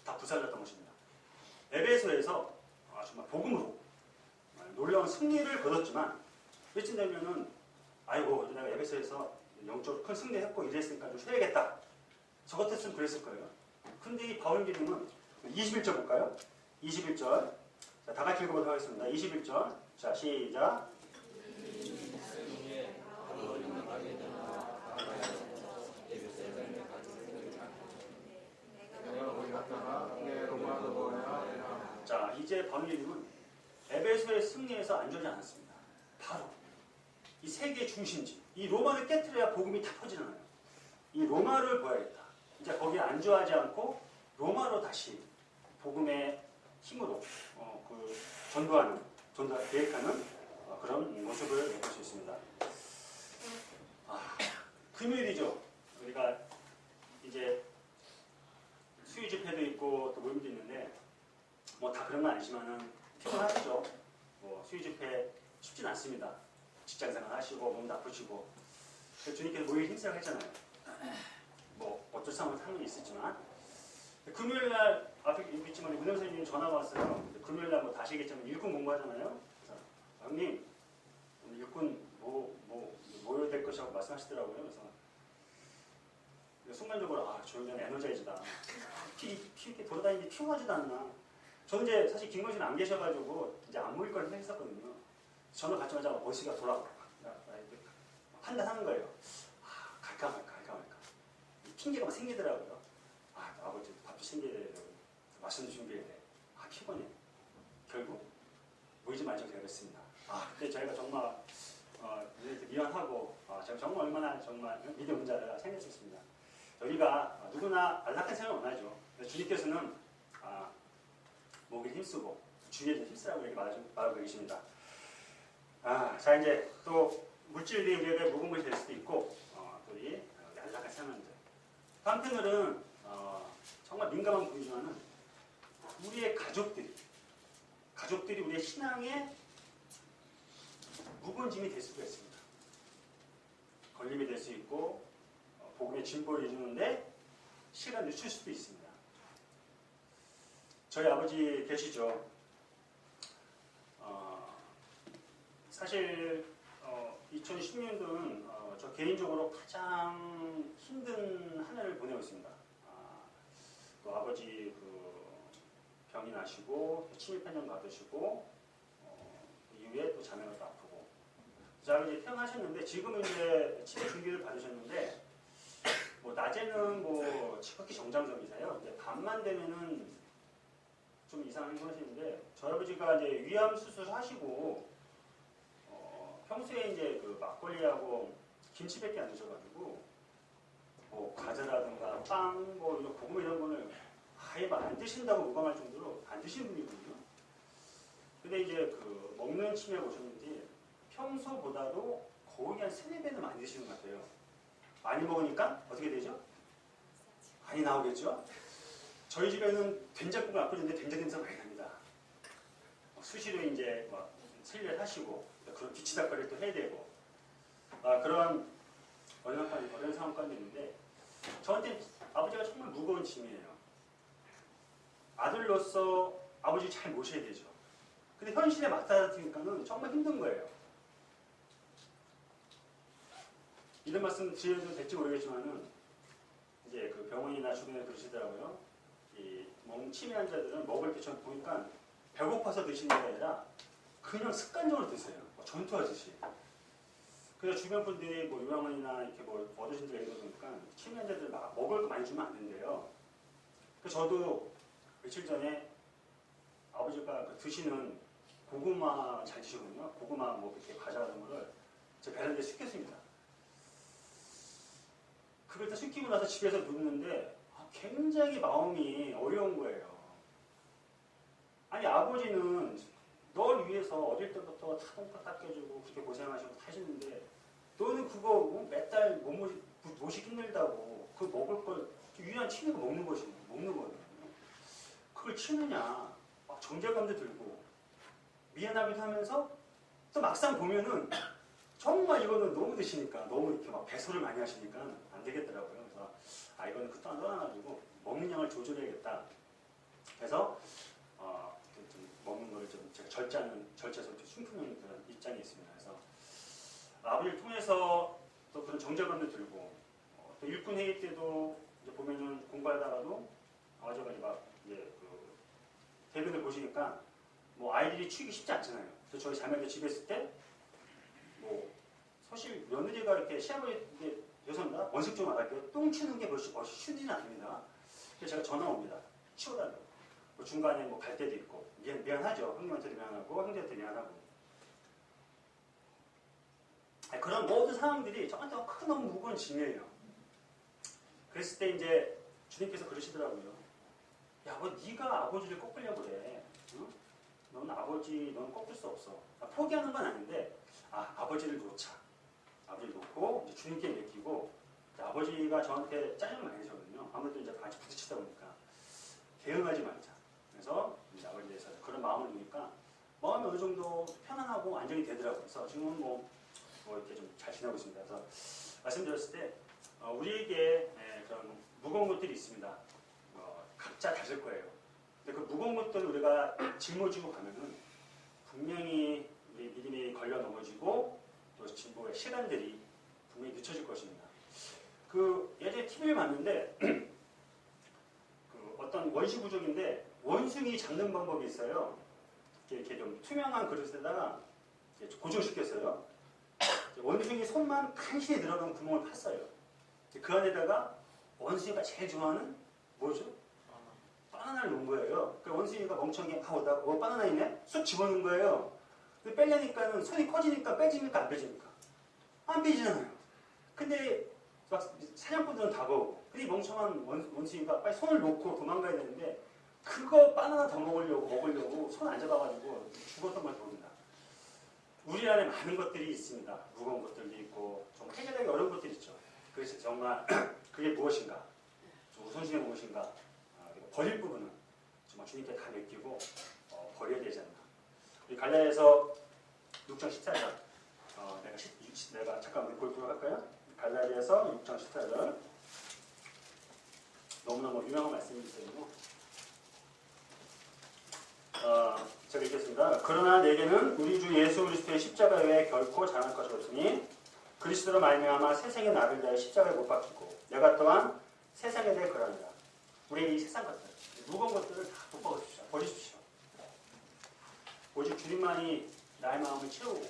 다 부살렸던 것입니다. 에베소에서 정말 복음으로 놀라운 승리를 거뒀지만 이쯤 되면은 아이고 내가 에베소에서 영적으로 큰 승리했고 이랬으니까 좀 쉬어야겠다. 저 같았으면 그랬을 거예요. 근데 이 바울님은 21절 볼까요? 21절. 자, 다 같이 읽어보도록 하겠습니다. 21절. 자, 시작. 자, 이제 바울님은 에베소의 승리에서 안주하지 않았습니다. 바로 이 세계의 중심지, 이 로마를 깨트려야 복음이 다 퍼지잖아요. 이 로마를 보야겠다. 이제 거기에 안주하지 않고 로마로 다시 복음의 힘으로 계획하는 그런 모습을 볼 수 있습니다. 금요일이죠. 우리가 이제 수요 집회도 있고 또 모임도 있는데 뭐 다 그런 건 아니지만은 피곤하죠. 쉽진 않습니다. 직장생활 하시고 몸도 아프시고 주님께서 모일 힘쓰라고 했잖아요. 뭐 어쩔 수 없는 상황이 있었지만 금요일날 앞에 있지만 문영 선생님 전화가 왔어요. 금요일날 뭐 다시 얘기했지만 일꾼 공부하잖아요. 그래서 형님 오늘 일꾼 모여야 될 것이라고 말씀하시더라고요. 그래서 순간적으로 조용한 에너자이즈다. 피 이렇게 돌아다니는데 피곤하지도 않나. 저는 이제 사실 김건희는 안 계셔가지고 이제 안 모일 걸 생각했었거든요. 전화 받자마자 머리가 돌아가. 판단하는 거예요. 갈까 말까. 핑계가 막 생기더라고요. 아버지 밥도 챙겨야 되고 말씀도 준비해야 돼. 피곤해. 결국 모이지 말자고 제가 그랬습니다. 근데 저희가 정말 미안하고 제가 정말 얼마나 정말 믿음 없는 자가 생겼었습니다. 우리가 누구나 안락한 생활을 원하죠. 주님께서는 목에 힘쓰고 주위에 힘쓰라고 이렇게 말하고 계십니다. 자 이제 또 물질이 우리에게 묵은 것이 될 수도 있고 또 이 안락한 생활들. 다음 편으로는 정말 민감한 부분이지만은 우리의 가족들이 우리의 신앙의 무거운 짐이 될 수가 있습니다. 걸림이 될 수 있고 복음의 진보를 이루는데 시간을 늦출 수도 있습니다. 저희 아버지 계시죠. 사실 2010년도는 저 개인적으로 가장 힘든 한 해를 보내고 있습니다. 또 아버지 병이 나시고 치매 판정 받으시고 이후에 또 자매가 또 아프고 자 이제 퇴원하셨는데 지금은 이제 치료 준비를 받으셨는데 뭐 낮에는 뭐 지극히 정상적이세요. 이제 밤만 되면은 좀 이상한 거 하시는데 저희 아버지가 이제 위암 수술 하시고 평소에 이제 막걸리하고 김치밖에 안 드셔가지고 뭐 과자라든가 빵, 뭐 이런 고구마 이런 거는 아예 안 드신다고 무감할 정도로 안 드시는 분이거든요. 근데 이제 먹는 치매 보셨는지 평소보다도 거의 한 3-4배는 많이 드시는 것 같아요. 많이 먹으니까 어떻게 되죠? 많이 나오겠죠? 저희 집에는 된장국을 안 끓이는데 된장 냄새가 많이 납니다. 수시로 이제 막 세일을 하시고 그런 뒤치다거리를 또 해야 되고 그런 어려운 상황까지 있는데 저한테 아버지가 정말 무거운 짐이에요. 아들로서 아버지 잘 모셔야 되죠. 근데 현실에 맞닥뜨리니까는 정말 힘든 거예요. 이런 말씀 드려도 될지 모르겠지만은 이제 병원이나 주변에 그러시더라고요. 이 치매 환자들은 먹을 게 전 보니까 배고파서 드시는 게 아니라 그냥 습관적으로 드세요. 전투하듯이. 그래서 주변 분들이 뭐 요양원이나 이렇게 뭐 어르신들 얘기 들어보니까 치매 환자들 막 먹을 거 많이 주면 안 된대요. 그래서 저도 며칠 전에 아버지가 드시는 고구마 잘 드시거든요. 고구마 뭐 이렇게 과자 같은 거를 제 베란다에 시켰습니다. 그걸 다 시키고 나서 집에서 눕는데 굉장히 마음이 어려운 거예요. 아니 아버지는 널 위해서 어릴 때부터 자동차 닦여주고 그렇게 고생하시고 하시는데 너는 그거 몇 달 못이 힘들다고 그 먹을 걸 유일한 취미가 먹는 거거든요. 그걸 치느냐 정죄감도 들고 미안하기도 하면서 또 막상 보면은 정말 이거는 너무 드시니까 너무 이렇게 막 배설을 많이 하시니까 안 되겠더라고요. 그래서 이거는 그 또한 떠나가지고 먹는 양을 조절해야겠다. 그래서 좀 먹는 걸 좀 제가 절제해서 좀 숨기는 그런 입장이 있습니다. 그래서 아버지를 통해서 또 그런 정제감도 들고 또 일꾼 회의 때도 이제 보면은 공부하다가도 아버지가 막 이제 대변을 보시니까 뭐 아이들이 치우기 쉽지 않잖아요. 그래서 저희 자매들 집에 있을 때 뭐 사실 며느리가 이렇게 시아버지 죄송합니다. 원식 좀 말할게요. 똥 치는 게 벌써 쉬운 일이 아닙니다. 그래서 제가 전화 옵니다. 치워달라고. 뭐 중간에 뭐 갈 때도 있고 미안하죠. 형님한테도 미안하고 형제한테 미안하고. 그런 모든 상황들이 저한테 큰 너무 무거운 짐이에요. 그랬을 때 이제 주님께서 그러시더라고요. 야, 뭐 네가 아버지를 꺾으려고 그래. 응? 너는 꺾을 수 없어. 포기하는 건 아닌데 아버지를 놓자. 아버지를 놓고 이제 주님께 맡기고 아버지가 저한테 짜증을 많이 내셨거든요. 아무래도 이제 같이 부딪히다 보니까 대응하지 말자. 그래서 이제 아버지에 대해서 그런 마음을 두니까 마음이 어느 정도 편안하고 안정이 되더라고요. 그래서 지금은 뭐 이렇게 좀 잘 지내고 있습니다. 그래서 말씀드렸을 때 우리에게 그런 무거운 것들이 있습니다. 각자 다를 거예요. 근데 그 무거운 것들을 우리가 짊어지고 가면은 분명히 우리 믿음이 걸려 넘어지고 또 진보의 시간들이 분명히 늦춰질 것입니다. 그 예전에 TV를 봤는데 그 어떤 원시 부족인데 원숭이 잡는 방법이 있어요. 이렇게 좀 투명한 그릇에다가 고정시켰어요. 원숭이 손만 간신히 들어가는 구멍을 팠어요. 그 안에다가 원숭이가 제일 좋아하는 뭐죠? 바나나를 놓은 거예요. 그 원숭이가 멍청하게 오다가 바나나 있네? 쑥 집어넣은 거예요. 근데 빼려니까는 손이 커지니까 빼집니까 안 빼집니까? 안 빼지잖아요. 근데 막 사냥꾼들은 다가오고 근데 이 멍청한 원숭이가 빨리 손을 놓고 도망가야 되는데 그거 바나나 더 먹으려고 손 안 잡아가지고 죽었던 걸 모릅니다. 우리 안에 많은 것들이 있습니다. 무거운 것들도 있고 좀 해결하기 어려운 것들이 있죠. 그래서 정말 그게 무엇인가? 우선순위 무엇인가? 버릴 부분은 정말 주님께 다 맡기고 버려야 되지 않나. 우리 갈라디아서 6장 14절 내가 잠깐 보도록 할까요? 갈라디아서 6장 14절 너무너무 유명한 말씀이기 때문에 제가 읽겠습니다. 그러나 내게는 우리 주 예수 그리스도의 십자가 외에 결코 잘할 것이 없으니 그리스도로 말미암아 세상의 나를 대하여 십자가에 못 박히고 내가 또한 세상에 대해 그러느라. 우리 이 세상 것들, 무거운 것들을 다 못 박으십시오. 버리십시오. 오직 주님만이 나의 마음을 채우고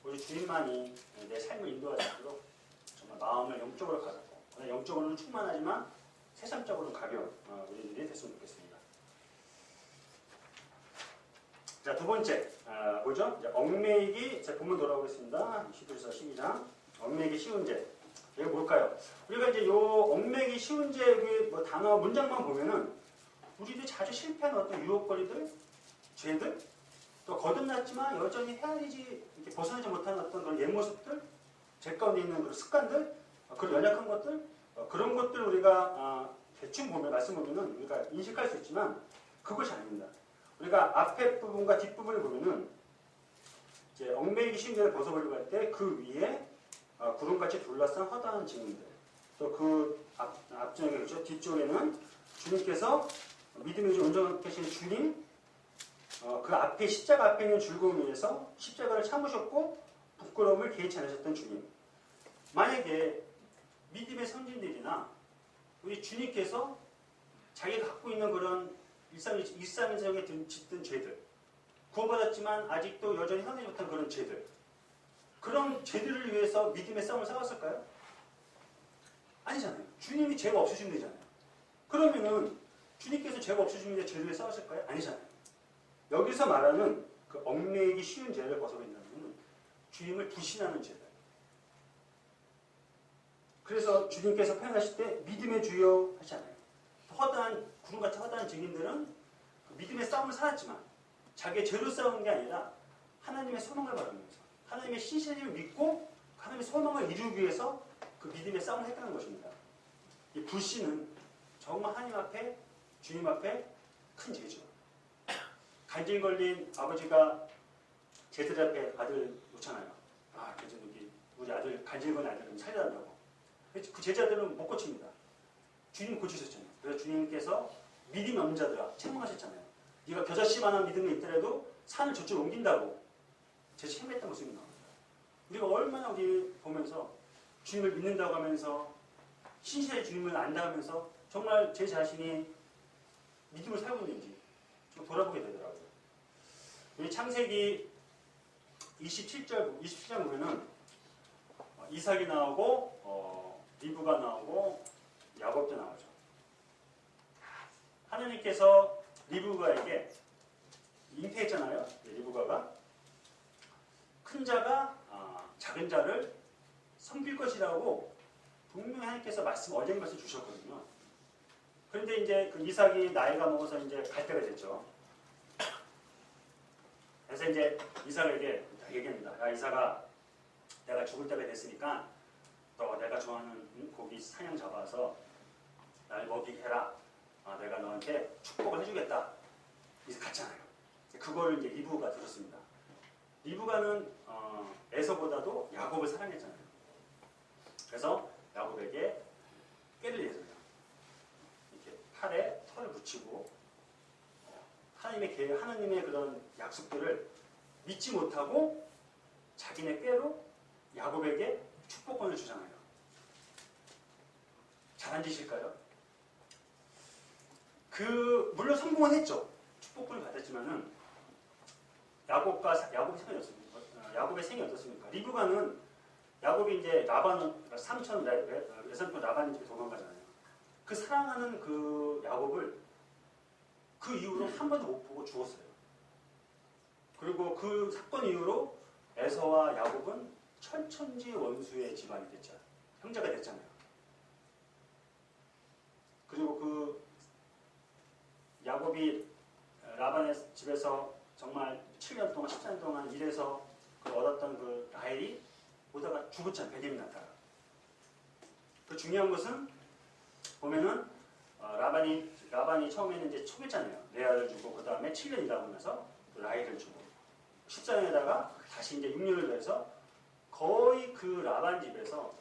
오직 주님만이 내 삶을 인도하시도록 정말 마음을 영적으로 가졌고 영적으로는 충만하지만 세상적으로는 가벼운 우리들이 됐으면 좋겠습니다. 자, 두 번째 뭐죠? 이제 얽매이기. 자, 본문 돌아오겠습니다. 히브리서 12장 얽매이기 쉬운 죄. 이거 뭘까요? 우리가 이제 요 얽매이기 쉬운 죄 뭐 단어 문장만 보면은 우리들이 자주 실패하는 어떤 유혹거리들, 죄들, 또 거듭났지만 여전히 헤아리지 이렇게 벗어나지 못하는 어떤 그런 옛 모습들, 죄 가운데 있는 그런 습관들, 그런 연약한 것들, 그런 것들 우리가 대충 보면 말씀 보면은 우리가 인식할 수 있지만 그것이 아닙니다. 우리가 앞에 부분과 뒷부분을 보면은 이제 얽매이기 쉬운 죄를 벗어보려고 할 때 그 위에 구름같이 둘러싼 허다한 증인들, 또 그 앞쪽에 그렇죠. 뒤쪽에는 주님께서 믿음의 주 온전하게 계신 주님, 그 앞에 십자가 앞에 있는 즐거움을 위해서 십자가를 참으셨고 부끄러움을 개의치 않으셨던 주님. 만약에 믿음의 선진들이나 우리 주님께서 자기가 갖고 있는 그런 일상적에 짓던 죄들, 구원받았지만 아직도 여전히 현하지 못한 그런 죄들, 그런 죄들을 위해서 믿음의 싸움을 싸웠을까요? 아니잖아요. 주님이 죄가 없으신 분이잖아요. 그러면은 주님께서 죄가 없으신 분인데 죄를 위해 싸웠을까요? 아니잖아요. 여기서 말하는 그 얽매이기 쉬운 죄를 벗어버린다는 것은 주님을 불신하는 죄들. 그래서 주님께서 표현하실 때 믿음의 주여 하시잖아요. 허다한 구름같이 허다한 증인들은 그 믿음의 싸움을 살았지만 자기의 죄로 싸우는 게 아니라 하나님의 소망을 바라면서 하나님의 신실함을 믿고 하나님의 소망을 이루기 위해서 그 믿음의 싸움을 했다는 것입니다. 이 불신은 정말 하나님 앞에 주님 앞에 큰 죄죠. 간질 걸린 아버지가 제자들 앞에 아들 놓잖아요. 그래서 우리 아들 간질 걸린 아들 좀 살려달라고. 그 제자들은 못 고칩니다. 주님 고치셨잖아요. 그래서 주님께서 믿음이 없는 자들아 책망하셨잖아요. 네가 겨자씨만한 믿음이 있더라도 산을 저쪽으로 옮긴다고 제시 행했던 모습이 나옵니다. 우리가 얼마나 우리 보면서 주님을 믿는다고 하면서 신실하게 주님을 안다 하면서 정말 제 자신이 믿음을 살고 있는지 좀 돌아보게 되더라고요. 우리 창세기 27장 보면은 이삭이 나오고 리브가 나오고 야곱도 나오죠. 하나님께서 리브가에게 잉태했잖아요. 리브가가 큰 자가 작은 자를 섬길 것이라고 분명히 하나님께서 어제 말씀 주셨거든요. 그런데 이제 그 이삭이 나이가 먹어서 이제 갈 때가 됐죠. 그래서 이제 이삭에게 얘기합니다. 야 이삭아, 내가 죽을 때가 됐으니까 너 내가 좋아하는 고기 사냥 잡아서 날 먹이게 해라. 내가 너한테 축복을 해주겠다. 이제 갔잖아요. 그걸 이제 리브가 들었습니다. 리브가는 에서보다도 야곱을 사랑했잖아요. 그래서 야곱에게 꾀를 내서요. 이렇게 팔에 털을 붙이고 하나님의 그런 약속들을 믿지 못하고 자기네 꾀로 야곱에게 축복권을 주잖아요. 잘한 짓일까요? 물론 성공은 했죠. 축복권을 받았지만은 야곱의 생이 어떻습니까? 리브가는 야곱이 이제 삼촌 외삼촌 라반의 집에 도망가잖아요. 그 사랑하는 그 야곱을 그 이후로 한 번도 못 보고 죽었어요. 그리고 그 사건 이후로 에서와 야곱은 천천지 원수의 집안이 됐죠. 형제가 됐잖아요. 그리고 그 야곱이 라반의 집에서 정말 7년 동안 14년 동안 일해서 얻었던 그 라헬이 오다가 죽었잖아요. 베델이 났다가. 그 중요한 것은 보면은 라반이 처음에는 이제 초기잖아요. 레아를 주고 그 다음에 7년 일하고 나서 라헬을 주고 14년에다가 다시 이제 6년을 더해서 거의 그 라반 집에서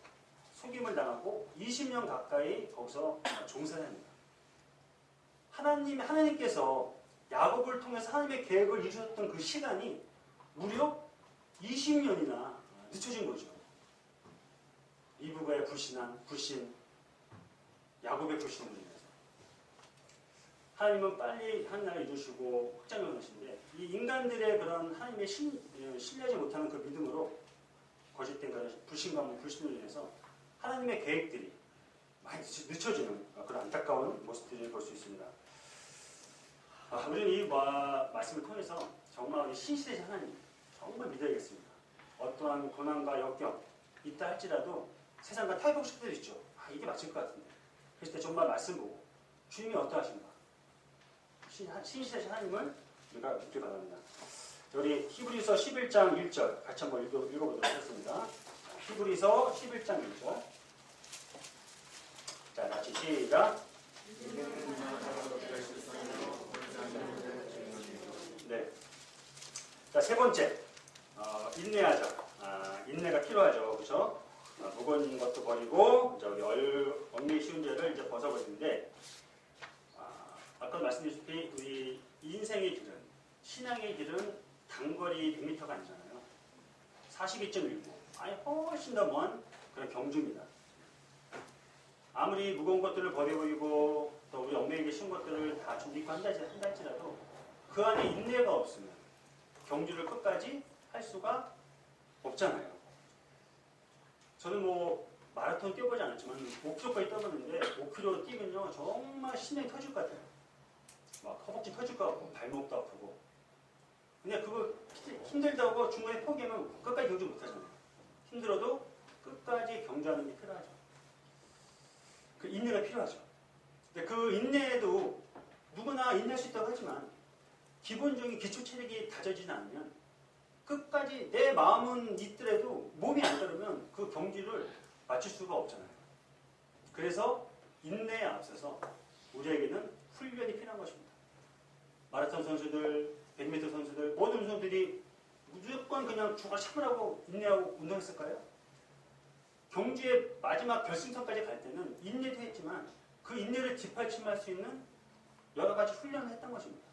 속임을 당하고 20년 가까이 거기서 종사를 합니다. 하나님께서 야곱을 통해서 하나님의 계획을 이루셨던 그 시간이 무려 20년이나 늦춰진 거죠. 리브가의 불신, 야곱의 불신으로 인해서. 하나님은 빨리 하나님을 이루시고 확장을 하시는데 이 인간들의 그런 하나님의 신뢰하지 못하는 그 믿음으로 거짓된 그런 불신감과 불신으로 인해서 하나님의 계획들이 많이 늦춰지는 그런 안타까운 모습들을 볼 수 있습니다. 우리는 이 말씀을 통해서 정말 신실하신 하나님 정말 믿어야겠습니다. 어떠한 고난과 역경 있다 할지라도 세상과 타협하고 싶은 들 있죠. 이게 맞을 것 같은데. 그랬을 때 정말 말씀 보고 주님이 어떠하신가. 신실하신 하나님을 우리가 믿기 바랍니다. 우리 히브리서 11장 1절 같이 한번 읽어보도록 하겠습니다. 히브리서 11장 1절. 자, 같이 시작. 네. 자, 세 번째. 인내하자. 인내가 필요하죠. 그렇죠? 무거운 것도 버리고 얽매이 쉬운 죄를 이제 벗어버리는데 아까 말씀드렸다시피 우리 인생의 길은 신앙의 길은 단거리 100m가 아니잖아요. 42.19 아니 훨씬 더 먼 그런 경주입니다. 아무리 무거운 것들을 버려버리고 또 우리 얽매이게 쉬운 것들을 다 준비하고 한다 할지라도 그 안에 인내가 없으면 경주를 끝까지 할 수가 없잖아요. 저는 마라톤 뛰어보지 않았지만 5km까지 뛰어봤는데 5km 뛰면요 정말 심장이 터질 것 같아요. 막 허벅지 터질 것 같고 발목도 아프고. 근데 그거 힘들다고 중간에 포기하면 끝까지 경주 못하잖아요. 힘들어도 끝까지 경주하는 게 필요하죠. 그 인내가 필요하죠. 근데 그 인내에도 누구나 인내할 수 있다고 하지만 기본적인 기초 체력이 다져지지 않으면 끝까지 내 마음은 있더라도 몸이 안 따르면 그 경주를 마칠 수가 없잖아요. 그래서 인내에 앞서서 우리에게는 훈련이 필요한 것입니다. 마라톤 선수들, 100m 선수들, 모든 선수들이 무조건 그냥 죽어 참으라고 인내하고 운동했을까요? 경주의 마지막 결승선까지 갈 때는 인내도 했지만 그 인내를 뒷받침할 수 있는 여러 가지 훈련을 했던 것입니다.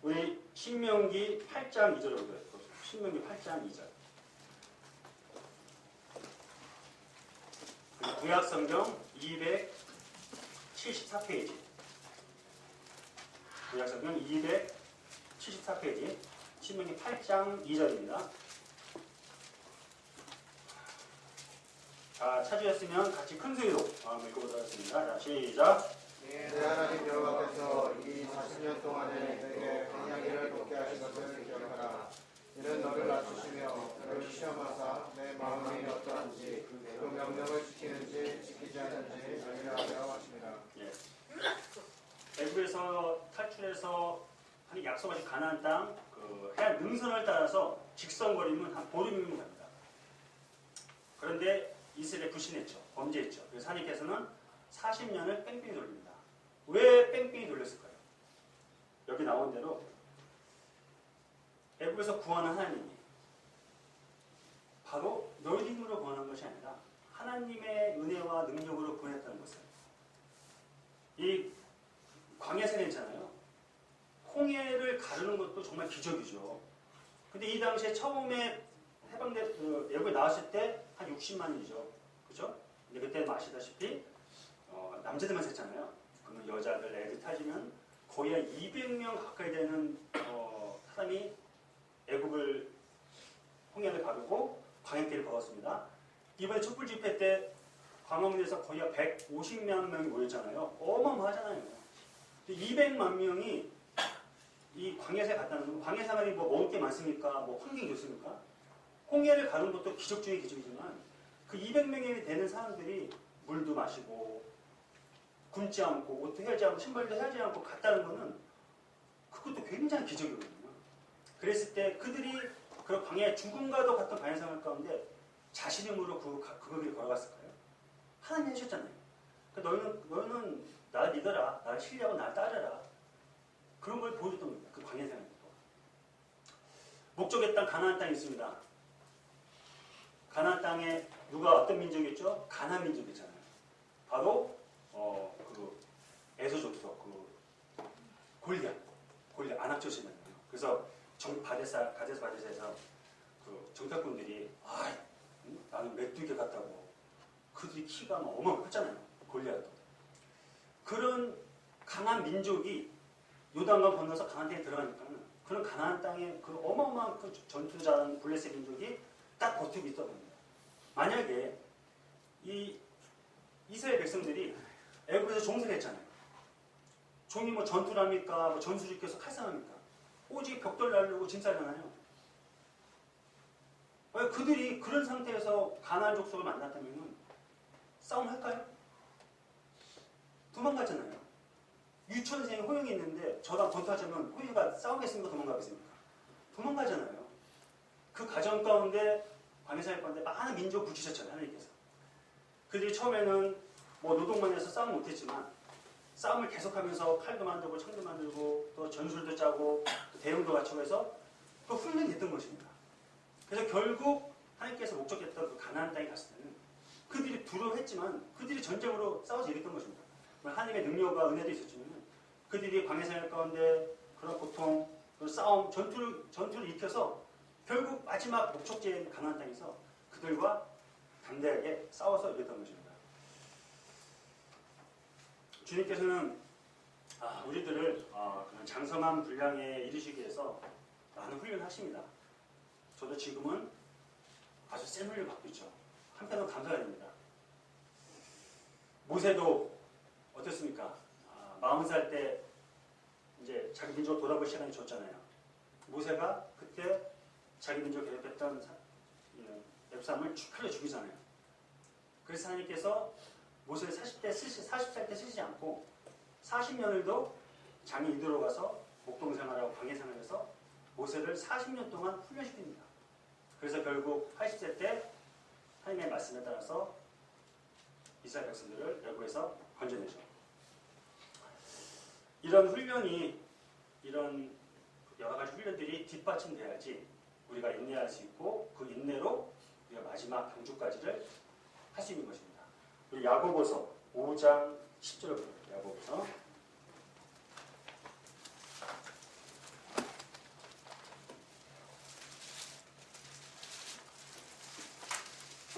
우리 신명기 8장 2절을 보겠습니다. 신명기 8장 2절. 구약성경 274페이지. 구약성경 274페이지. 신명기 8장 2절입니다. 자, 찾으셨으면 같이 큰 소리로 읽어보도록 하겠습니다. 자, 시작. 내 하나님 여호와께서 이 40년 동안에 내게 광야길을 걷게 하신 것을 기억하라. 이는 너를 낮추시며 너를 시험하사 내 마음이 어떠한지 그 명령을 지키는지 지키지 않는지 알리라 하려 하십니다. 예. 애굽에서 탈출해서 약속하신 가나안 땅 해안 능선을 따라서 직선거리면 한 보름이면 갑니다. 그런데 이스라엘이 불신했죠. 범죄했죠. 그래서 하나님께서는 40년을 뺑뺑이 돌립니다. 왜 뺑뺑이 돌렸을까요? 여기 나온 대로 애굽에서 구하는 하나님이 바로 너희들 힘으로 구하는 것이 아니라 하나님의 은혜와 능력으로 구했다는 것을. 이 광야 생애잖아요. 홍해를 가르는 것도 정말 기적이죠. 근데 이 당시에 처음에 애굽에 나왔을 때 한 60만이죠. 그죠? 근데 그때 아시다시피 남자들만 셌잖아요. 그러면 여자들, 애들 타지면 거의 한 200명 가까이 되는 사람이 애굽을 홍해를 가르고 광야길을 걸었습니다. 이번에 촛불 집회 때 광화문에서 거의 한 150만 명이 모였잖아요. 어마어마하잖아요. 200만 명이 이 광야에 갔다는 건, 광야 생활이 뭐 먹을 게 많습니까? 뭐 환경이 좋습니까? 홍해를 가는 것도 기적 중의 기적이지만 그 200명이 되는 사람들이 물도 마시고 굶지 않고 옷도 헤어지 않고 신발도 헤어지 않고 갔다는 거는 그것도 굉장히 기적이거든요. 그랬을 때 그들이 그 광야에 죽음과도 같은 광야 생활 가운데 자신 힘으로 그 길을 걸어갔을까요? 하나님이 하셨잖아요. 그러니까 너희는 나를 믿어라. 나를 신뢰하고 나를 따르라. 그런 걸 보여줬던 겁니다. 그 광야 생활. 목적의 땅 가나안 땅이 있습니다. 가나안 땅에 누가 어떤 민족이었죠? 가나안 민족이잖아요. 바로 그 에서족속 골리앗 안악조시잖아요. 그래서 가데스 바데스에서 그 정탐꾼들이 나는 메뚜기 같다고 그들이 키가 막 어마어마했잖아요. 골리앗도. 그런 강한 민족이 요단강 건너서 가나안 땅에 들어가니까는 그런 가나안 땅에 그 어마어마한 그 전투 잘하는 블레셋 민족이 딱 버티고 있었던 겁니다. 만약에 이 이스라엘 백성들이 애굽에서 종살했잖아요. 종이 뭐 전투를 합니까? 뭐 전술을 껴서 칼싸움합니까? 오직 벽돌 날르고 진짜잖아요. 그들이 그런 상태에서 가나안 족속을 만났다면 싸움할까요? 도망가잖아요. 유치원생이 호영이 있는데 저랑 권투하자면 호영이가 싸우겠습니까? 도망가겠습니까? 도망가잖아요. 그 가정 가운데 광야생활 가운데 많은 민족을 붙이셨잖아요. 하나님께서. 그들이 처음에는 뭐 노동만 해서 싸움 못했지만 싸움을 계속하면서 칼도 만들고 창도 만들고 또 전술도 짜고 또 대응도 갖추고 해서 또 훈련이 됐던 것입니다. 그래서 결국 하나님께서 목적했던 그 가나안 땅에 갔을 때는 그들이 두려워했지만 그들이 전쟁으로 싸워서 이겼던 것입니다. 하나님의 능력과 은혜도 있었지만 그들이 광야생활 가운데 그런 고통, 그런 싸움, 전투를 익혀서 결국 마지막 목적지인 가나안 땅에서 그들과 담대하게 싸워서 이겼던 것입니다. 주님께서는 우리들을 그런 장성한 분량에 이르시기 위해서 많은 훈련을 하십니다. 저도 지금은 아주 센 훈련을 받고 있죠. 한편으로 감사해야 됩니다. 모세도 어떻습니까? 40살 때 이제 자기 민족을 돌아볼 시간이 줬잖아요. 모세가 그때 자기 민족을 괴롭혔던 앱삼을 칼로 죽이잖아요. 그래서 하나님께서 모세를 40살 때 쓰시지 않고 40년을 더 장이 이도로 가서 목동 생활하고 광야 생활에서 모세를 40년 동안 훈련시킵니다. 그래서 결국 80세 때 하나님의 말씀에 따라서 이스라엘 백성들을 애굽에서 건져내죠. 이런 훈련이 이런 여러 가지 훈련들이 뒷받침돼야지 우리가 인내할 수 있고 그 인내로 우리가 마지막 경주까지를 할 수 있는 것입니다. 우리 야고보서 5장 10절을 보세요.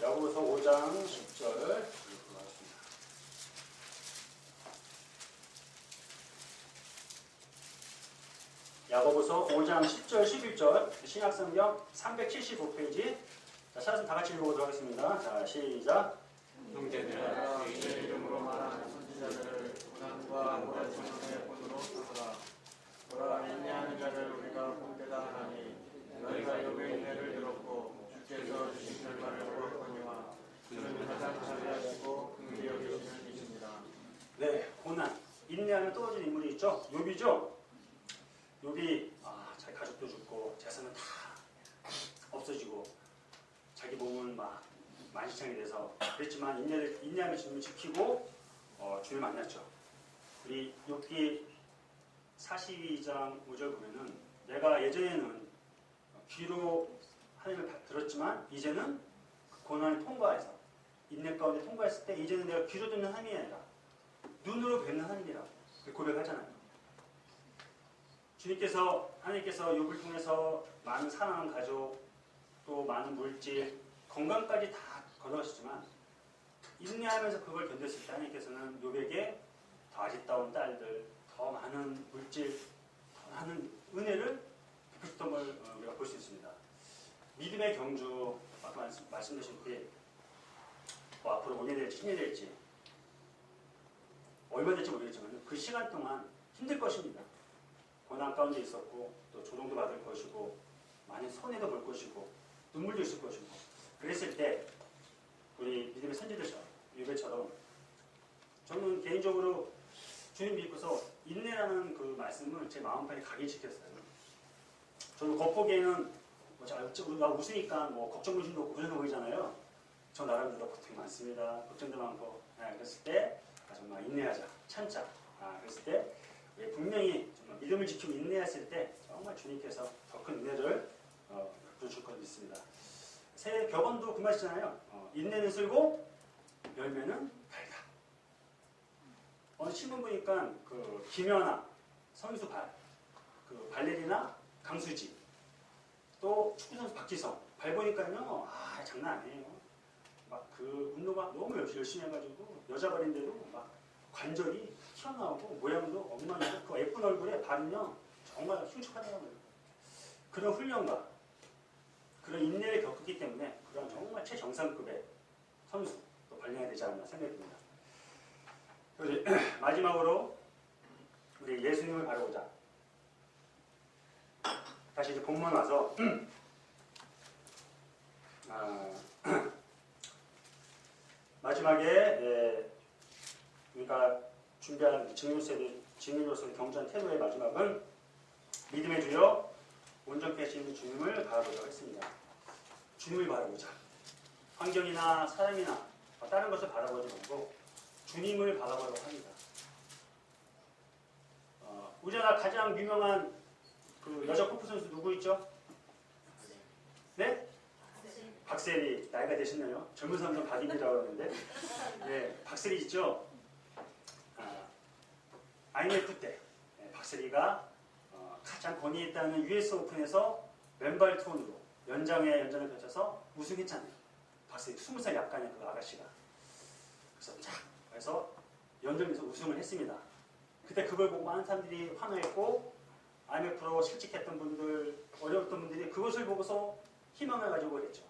야고보서 5장 10절 야고보서 5장 10절 11절 신약성경 375페이지 찾아서 다 같이 읽어보도록 하겠습니다. 자, 시작. 형제들아 주의 이름으로 말하는 선지자들을 고난과 모래성의 본으로 삼으라. 보라 인내하는 자를 우리가 본때다 하나니 너희가 욥의 인내를 들었고 주께서 주신 결말을 보았거니와 그는 가장 자비하시고 긍휼히 여기시는 이십니다. 네, 고난, 인내하는 또 다른 인물이 있죠. 욥이죠. 욥이 자기 가족도 죽고 재산은 다 없어지고 자기 몸은 막 만시창이 돼서 그랬지만 인내하며 주님을 지키고 주님을 만났죠. 우리 욥기 42장 5절 보면은 내가 예전에는 귀로 하나님을 들었지만 이제는 그 고난을 통과해서 인내 가운데 통과했을 때 이제는 내가 귀로 듣는 하나님이 아니라 눈으로 뵙는 하나님이라고 고백하잖아요. 주님께서 하나님께서 욥을 통해서 많은 사랑하는 가족 또 많은 물질 건강까지 다 거둬가셨지만 인내하면서 그걸 견뎠을 때 하나님께서는 욥에게 더 아리따운 딸들 더 많은 물질 더 많은 은혜를 베푸셨던 걸 우리가 볼 수 있습니다. 믿음의 경주 아까 말씀드렸듯이 뭐 앞으로 5년 될지 10년 될지 얼마 될지 모르겠지만 그 시간 동안 힘들 것입니다. 고난 가운데 있었고 또 조롱도 받을 것이고 많은 손해도 볼 것이고 눈물도 있을 것이고 그랬을 때 우리 믿음의 선지자처럼 욥처럼 저는 개인적으로 주님 믿고서 인내라는 그 말씀을 제 마음판에 각인시켰어요. 저는 겉보기에는 우리가 웃으니까 뭐 걱정 근심도 없고 그런 거 보이잖아요. 저 나름대로 고통이 많습니다. 걱정도 많고 그랬을 때 정말 인내하자 참자 그랬을 때 우리 분명히 정말 믿음을 지키고 인내했을 때 정말 주님께서 더 큰 은혜를 베풀어줄 것 있습니다. 새 격언도 그 말이잖아요. 인내는 쓸고 열매는 달다. 어느 신문 보니까 그 김연아 선수 그 발레리나 강수지 또 축구선수 박지성 발 보니까요 장난 아니에요. 막 그 운동화 너무 열심히 해가지고 여자 발인데도 막 관절이 튀어나오고 모양도 엉망이고 그 예쁜 얼굴에 발은요 정말 흉측하더라고요. 그런 훈련과 그런 인내를 겪었기 때문에 그런 정말 최정상급의 선수 또 발령해야 되지 않나 생각이 듭니다. 그리고 마지막으로 우리 예수님을 바라보자. 다시 이제 본문 와서 마지막에 우리가 준비한 증인으로서의 경주한 태도의 마지막은 믿음의 주여 온전케 하시는 주님을 바라보자고 했습니다. 주님을 바라보자. 환경이나 사람이나 다른 것을 바라보지 말고 주님을 바라보려고 합니다. 우리나라 가장 유명한 그 여자 골프 선수 누구 있죠? 네? 박세리. 나이가 되셨네요. 젊은 사람들은 박인이라고 하는데 네, 박세리 있죠? IMF 때 박세리가 가장 권위있다는 US 오픈에서 왼발 투혼으로 연장을 펼쳐서 우승했잖아요. 박세리 20살 약간의 그 아가씨가. 그래서 연장에서 우승을 했습니다. 그때 그걸 보고 많은 사람들이 환호했고 IMF로 실직했던 분들, 어려웠던 분들이 그것을 보고서 희망을 가지고 했죠.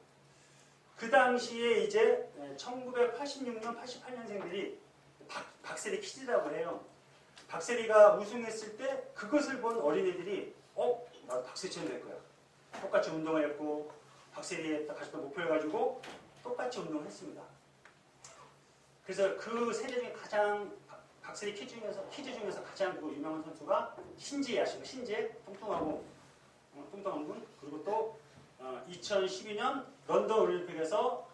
그 당시에 이제 1986년, 88년생들이 박세리 키즈라고 해요. 박세리가 우승했을 때 그것을 본 어린이들이 나도 박세리처럼 될 거야. 똑같이 운동을 했고 박세리에 가졌던 목표를 가지고 똑같이 운동을 했습니다. 그래서 그 세대 중에 가장 박세리 키즈 중에서 가장 그 유명한 선수가 신지혜 아시죠? 신지혜 뚱뚱한 분. 그리고 또 2012년 런던 올림픽에서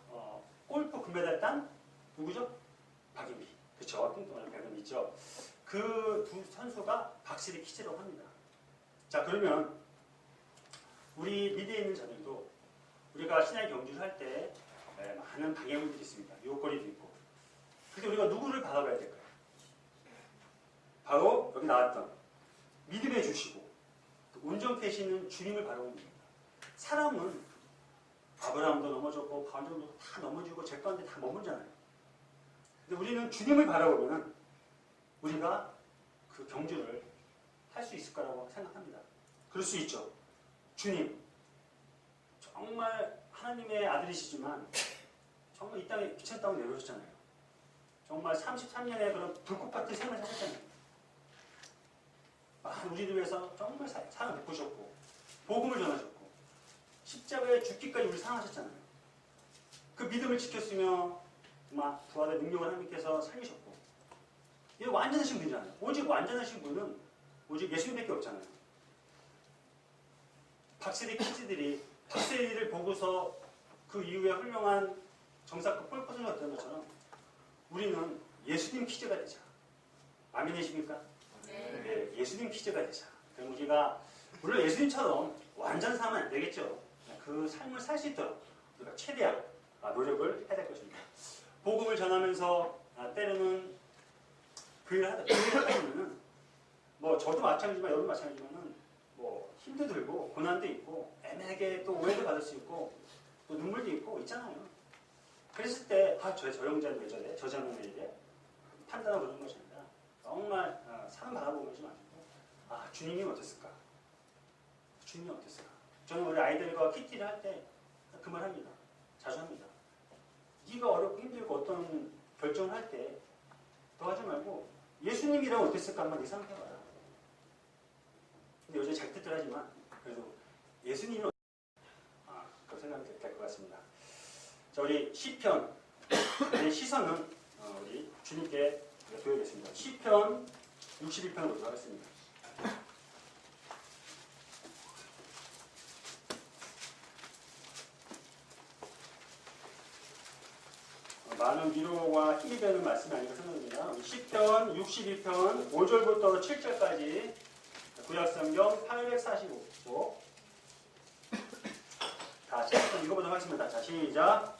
골프 금메달 딴 누구죠? 박인비. 그렇죠. 뚱뚱한 백은 있죠. 그 두 선수가 박세리 키즈라고 합니다. 자, 그러면 우리 미대에 있는 자들도 우리가 신앙의 경주를 할 때 많은 방해물들이 있습니다. 유혹거리도 있고. 근데 우리가 누구를 바라봐야 될까요? 바로 여기 나왔던 믿음해 주시고 온전케 하시는 주님을 바라보는 겁니다. 사람은 아브라함도 넘어졌고 바울도 다 넘어지고 죄 가운데 다 머물잖아요. 근데 우리는 주님을 바라보면 우리가 그 경주를 할 수 있을 거라고 생각합니다. 그럴 수 있죠. 주님 정말 하나님의 아들이시지만 정말 이 땅에 귀찮은 땅을 내려오셨잖아요. 정말 33년의 그런 불꽃 같은 생을 사셨잖아요. 우리를 위해서 정말 사랑을 베푸셨고 복음을 전하셨고 십자가에 죽기까지 우리 사랑하셨잖아요. 그 믿음을 지켰으며 부활의 능력을 하나님께서 살리셨고 이게 완전하신 분이잖아요. 오직 완전하신 분은 오직 예수님밖에 없잖아요. 박세리 키즈들이 박세리를 보고서 그 이후에 훌륭한 정사급 골퍼선수가 됐던 것처럼 우리는 예수님 키즈가 되자. 아멘이십니까? 네, 예수님 키즈가 되자. 그럼 우리가 물론 예수님처럼 완전 삶은 안 되겠죠. 그 삶을 살 수 있도록 우리가 최대한 노력을 해야 될 것입니다. 복음을 전하면서 때로는 부인하다 보면은 뭐 저도 마찬가지지만 여러분 마찬가지지만은 뭐 힘도 들고 고난도 있고 애매하게 또 오해도 받을 수 있고 또 눈물도 있고 있잖아요. 그랬을 때 저 형제는 왜 저래? 저 자는 왜 이래? 판단하고 그러는 것이 아니라 정말 사람 바라보지 마시고 주님이 어땠을까? 주님이 어땠을까? 저는 우리 아이들과 키티를 할 때 그 말 합니다. 자주 합니다. 네가 어렵고 힘들고 어떤 결정을 할 때 너 하지 말고 예수님이라면 어땠을까 한번 네 생각해봐라. 근데 요즘 잘 듣들 하지만 그래도 예수님은 그런 생각이 될 것 같습니다. 자, 우리 시편 우리 시선은 우리 주님께 드려야겠습니다. 시편 61편을 보도록 하겠습니다. 많은 위로와 힘이 되는 말씀이 아닌가 생각합니다. 시편 62편 5절부터 7절까지 구약성경 845쪽 다 같이 한번 읽어보도록 하겠습니다. 자, 시작.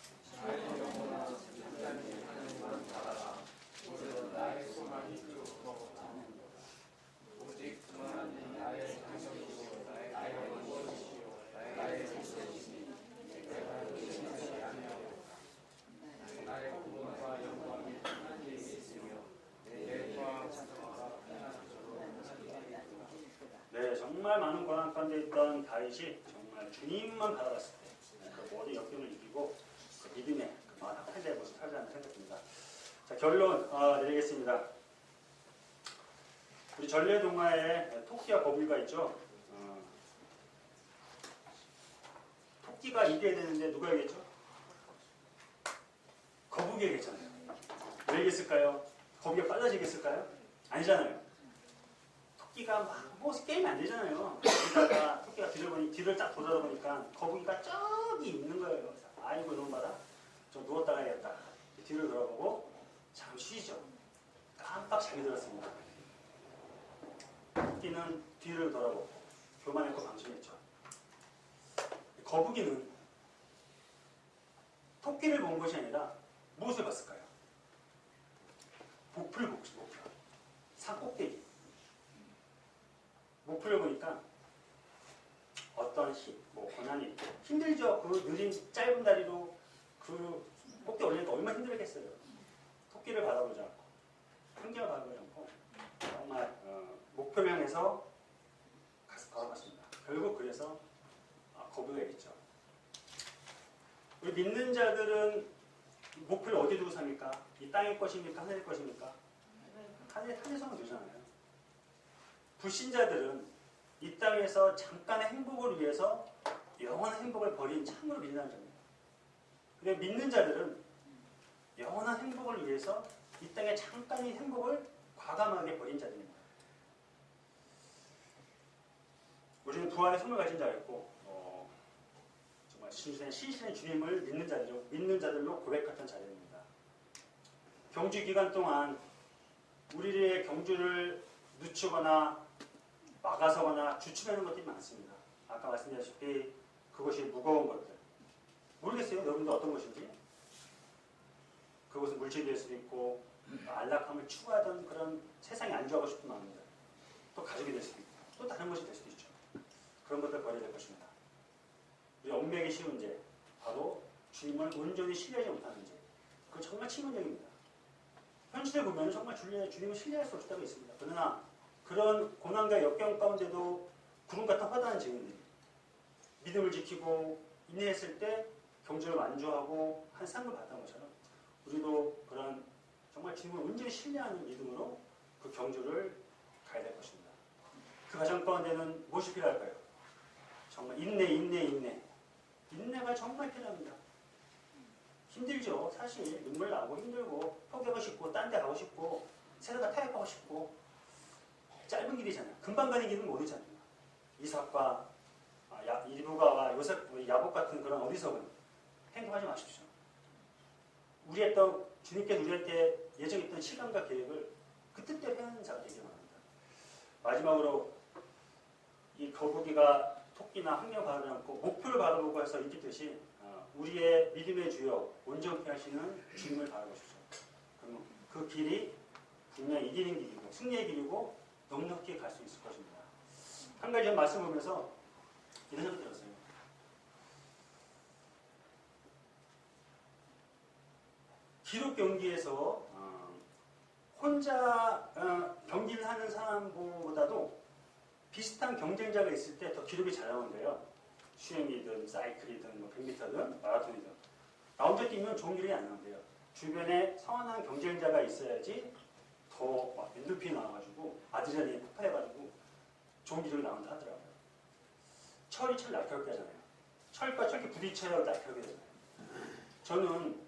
네, 정말 많은 고난 가운데 있던 다윗이 정말 주님만 바라봤을 때 그 모든 역경을 이기고 그 믿음의 그 마음 합해된 모습을 살자는 생각입니다. 자, 결론 내리겠습니다. 우리 전래동화에 토끼와 거북이가 있죠. 토끼가 이겨야 되는데 누가 이겼죠? 거북이가 이겼잖아요. 왜 이겼을까요? 거북이가 빨라지겠을까요? 아니잖아요. 토끼가 뭐 게임이 안 되잖아요. 그러다가 토끼가 뒤를 딱 돌아보니까 거북이가 저기 있는 거예요. 아이고 이놈 봐라. 좀 누웠다가 해야겠다. 뒤를 돌아보고 잠 쉬죠. 깜빡 잠이 들었습니다. 토끼는 뒤를 돌아보고 교만했고 방심했죠. 거북이는 토끼를 본 것이 아니라 무엇을 봤을까요? 목표를 보고 산 꼭대기. 목표를 보니까 어떤 고난이 힘들죠. 그 느린 짧은 다리로 그 꼭대기 올리니까 얼마나 힘들겠어요. 토끼를 바라보지 않고 풍경을 바라보지 않고 정말 목표를 향해서 걸어갔습니다. 결국 그래서 거북이가 있겠죠. 우리 믿는 자들은 목표를 어디 두고 삽니까? 이 땅의 것입니까? 하늘의 것입니까? 하늘에서만 두잖아요. 불신자들은 이 땅에서 잠깐의 행복을 위해서 영원한 행복을 버린 참으로 믿는 자입니다. 근데 믿는 자들은 영원한 행복을 위해서 이 땅의 잠깐의 행복을 과감하게 버린 자들입니다. 우리는 부활의 선물 가진 자였고 정말 신실한 주님을 믿는 자들로 고백했던 자들입니다. 경주 기간 동안 우리의 경주를 늦추거나 막아서거나 주춤하는 것들이 많습니다. 아까 말씀드렸다시피 그것이 무거운 것들. 모르겠어요. 여러분들 어떤 것인지. 그것은 물질일 수도 있고 안락함을 추구하던 그런 세상에 안주하고 싶은 마음입니다. 또 가족이 될 수도 있고 또 다른 것이 될 수도 있죠. 그런 것들 버려야 될 것입니다. 우리 얽매기 쉬운 죄, 바로 주님을 온전히 신뢰하지 못하는 죄. 그건 정말 치명적입니다. 현실에 보면 정말 주님을 신뢰할 수 없다고 있습니다. 그러나 그런 고난과 역경 가운데도 구름 같은 화다한 증인들이 믿음을 지키고 인내했을 때 경주를 완주하고 한 상을 받은 것처럼 우리도 그런 정말 주님을 온전히 신뢰하는 믿음으로 그 경주를 가야 될 것입니다. 그 과정 가운데는 무엇이 필요할까요? 정말 인내가 정말 필요합니다. 힘들죠. 사실 눈물 나고 힘들고 포기하고 싶고 딴 데 가고 싶고 세상과 타협하고 싶고 짧은 길이잖아요. 금방 가는 길은 모르잖아요. 이삭과 이브가와 야곱 같은 그런 어리석은 행동하지 마십시오. 주님께서 우리한테 예정했던 시간과 계획을 그 뜻대로 해야 하는 자가 되기 바랍니다. 마지막으로 이 거북이가 토끼나 학령 바라보지 않고 목표를 바라보고 해서 읽듯이 우리의 믿음의 주여 온전케 하시는 주님을 바라보십시오. 그러면 그 길이 분명히 이기는 길이고 승리의 길이고 넉넉히 갈 수 있을 것입니다. 한 가지 말씀 보면서 이런 생각이 들었어요. 기록 경기에서 혼자 경기를 하는 사람보다도 비슷한 경쟁자가 있을 때 더 기록이 잘 나오는데요. 수영이든 사이클이든 뭐 100m든 마라톤이든 나 혼자 뛰면 좋은 기록이 안 나오는데요. 주변에 성원한 경쟁자가 있어야지 더 엔돌핀이 나와가지고 아드레날린이 폭발해가지고 좋은 기록이 나온다 하더라고요. 철이 철 날카롭게 하잖아요. 철과 철이 부딪혀야 날카롭게 되잖아요. 저는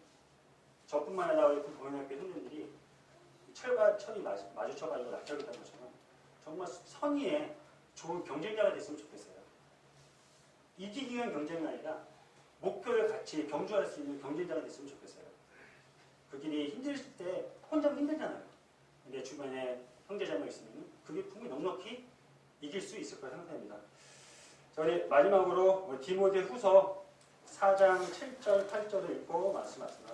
저뿐만 아니라 우리 동양학교 선생님들이 철과 철이 마주쳐가지고 날카롭게 하는 것처럼 정말 선의에 좋은 경쟁자가 됐으면 좋겠어요. 이기기 위한 경쟁이 아니라 목표를 같이 경주할 수 있는 경쟁자가 됐으면 좋겠어요. 그 길이 힘들 때 혼자면 힘들잖아요. 근데 주변에 형제자매가 있으면 그게 분명히 넉넉히 이길 수 있을 거라 생각합니다. 자, 우리 마지막으로 우리 디모데 후서 4장 7절 8절을 읽고 말씀하겠습니다.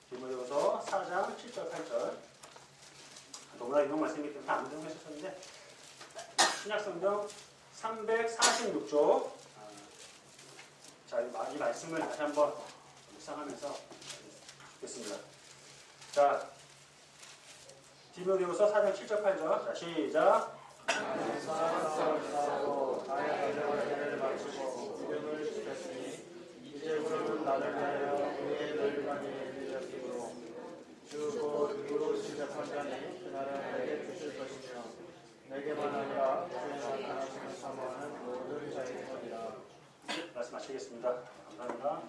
디모데 후서 4장 7절 8절 너무나 유명 말씀이기 때문에 안 등하셨었는데 신약성경 346쪽 자, 이 말씀을 다시 한번 묵상하면서 듣겠습니다. 자, 디모데후서 4장 7절 8절 자, 시작. 싸고 나의 가정을 마치고 이름을 지켰으니 이제부로는 나를 위하여 그의 널간에 빌렸으므로 주곧 누구로 시작한 자니 그날은 내게 주실 것이며 내게만 아니라 주의 나타나심을 사모하는 모든 자에게 거니라. 말씀 마치겠습니다. 감사합니다.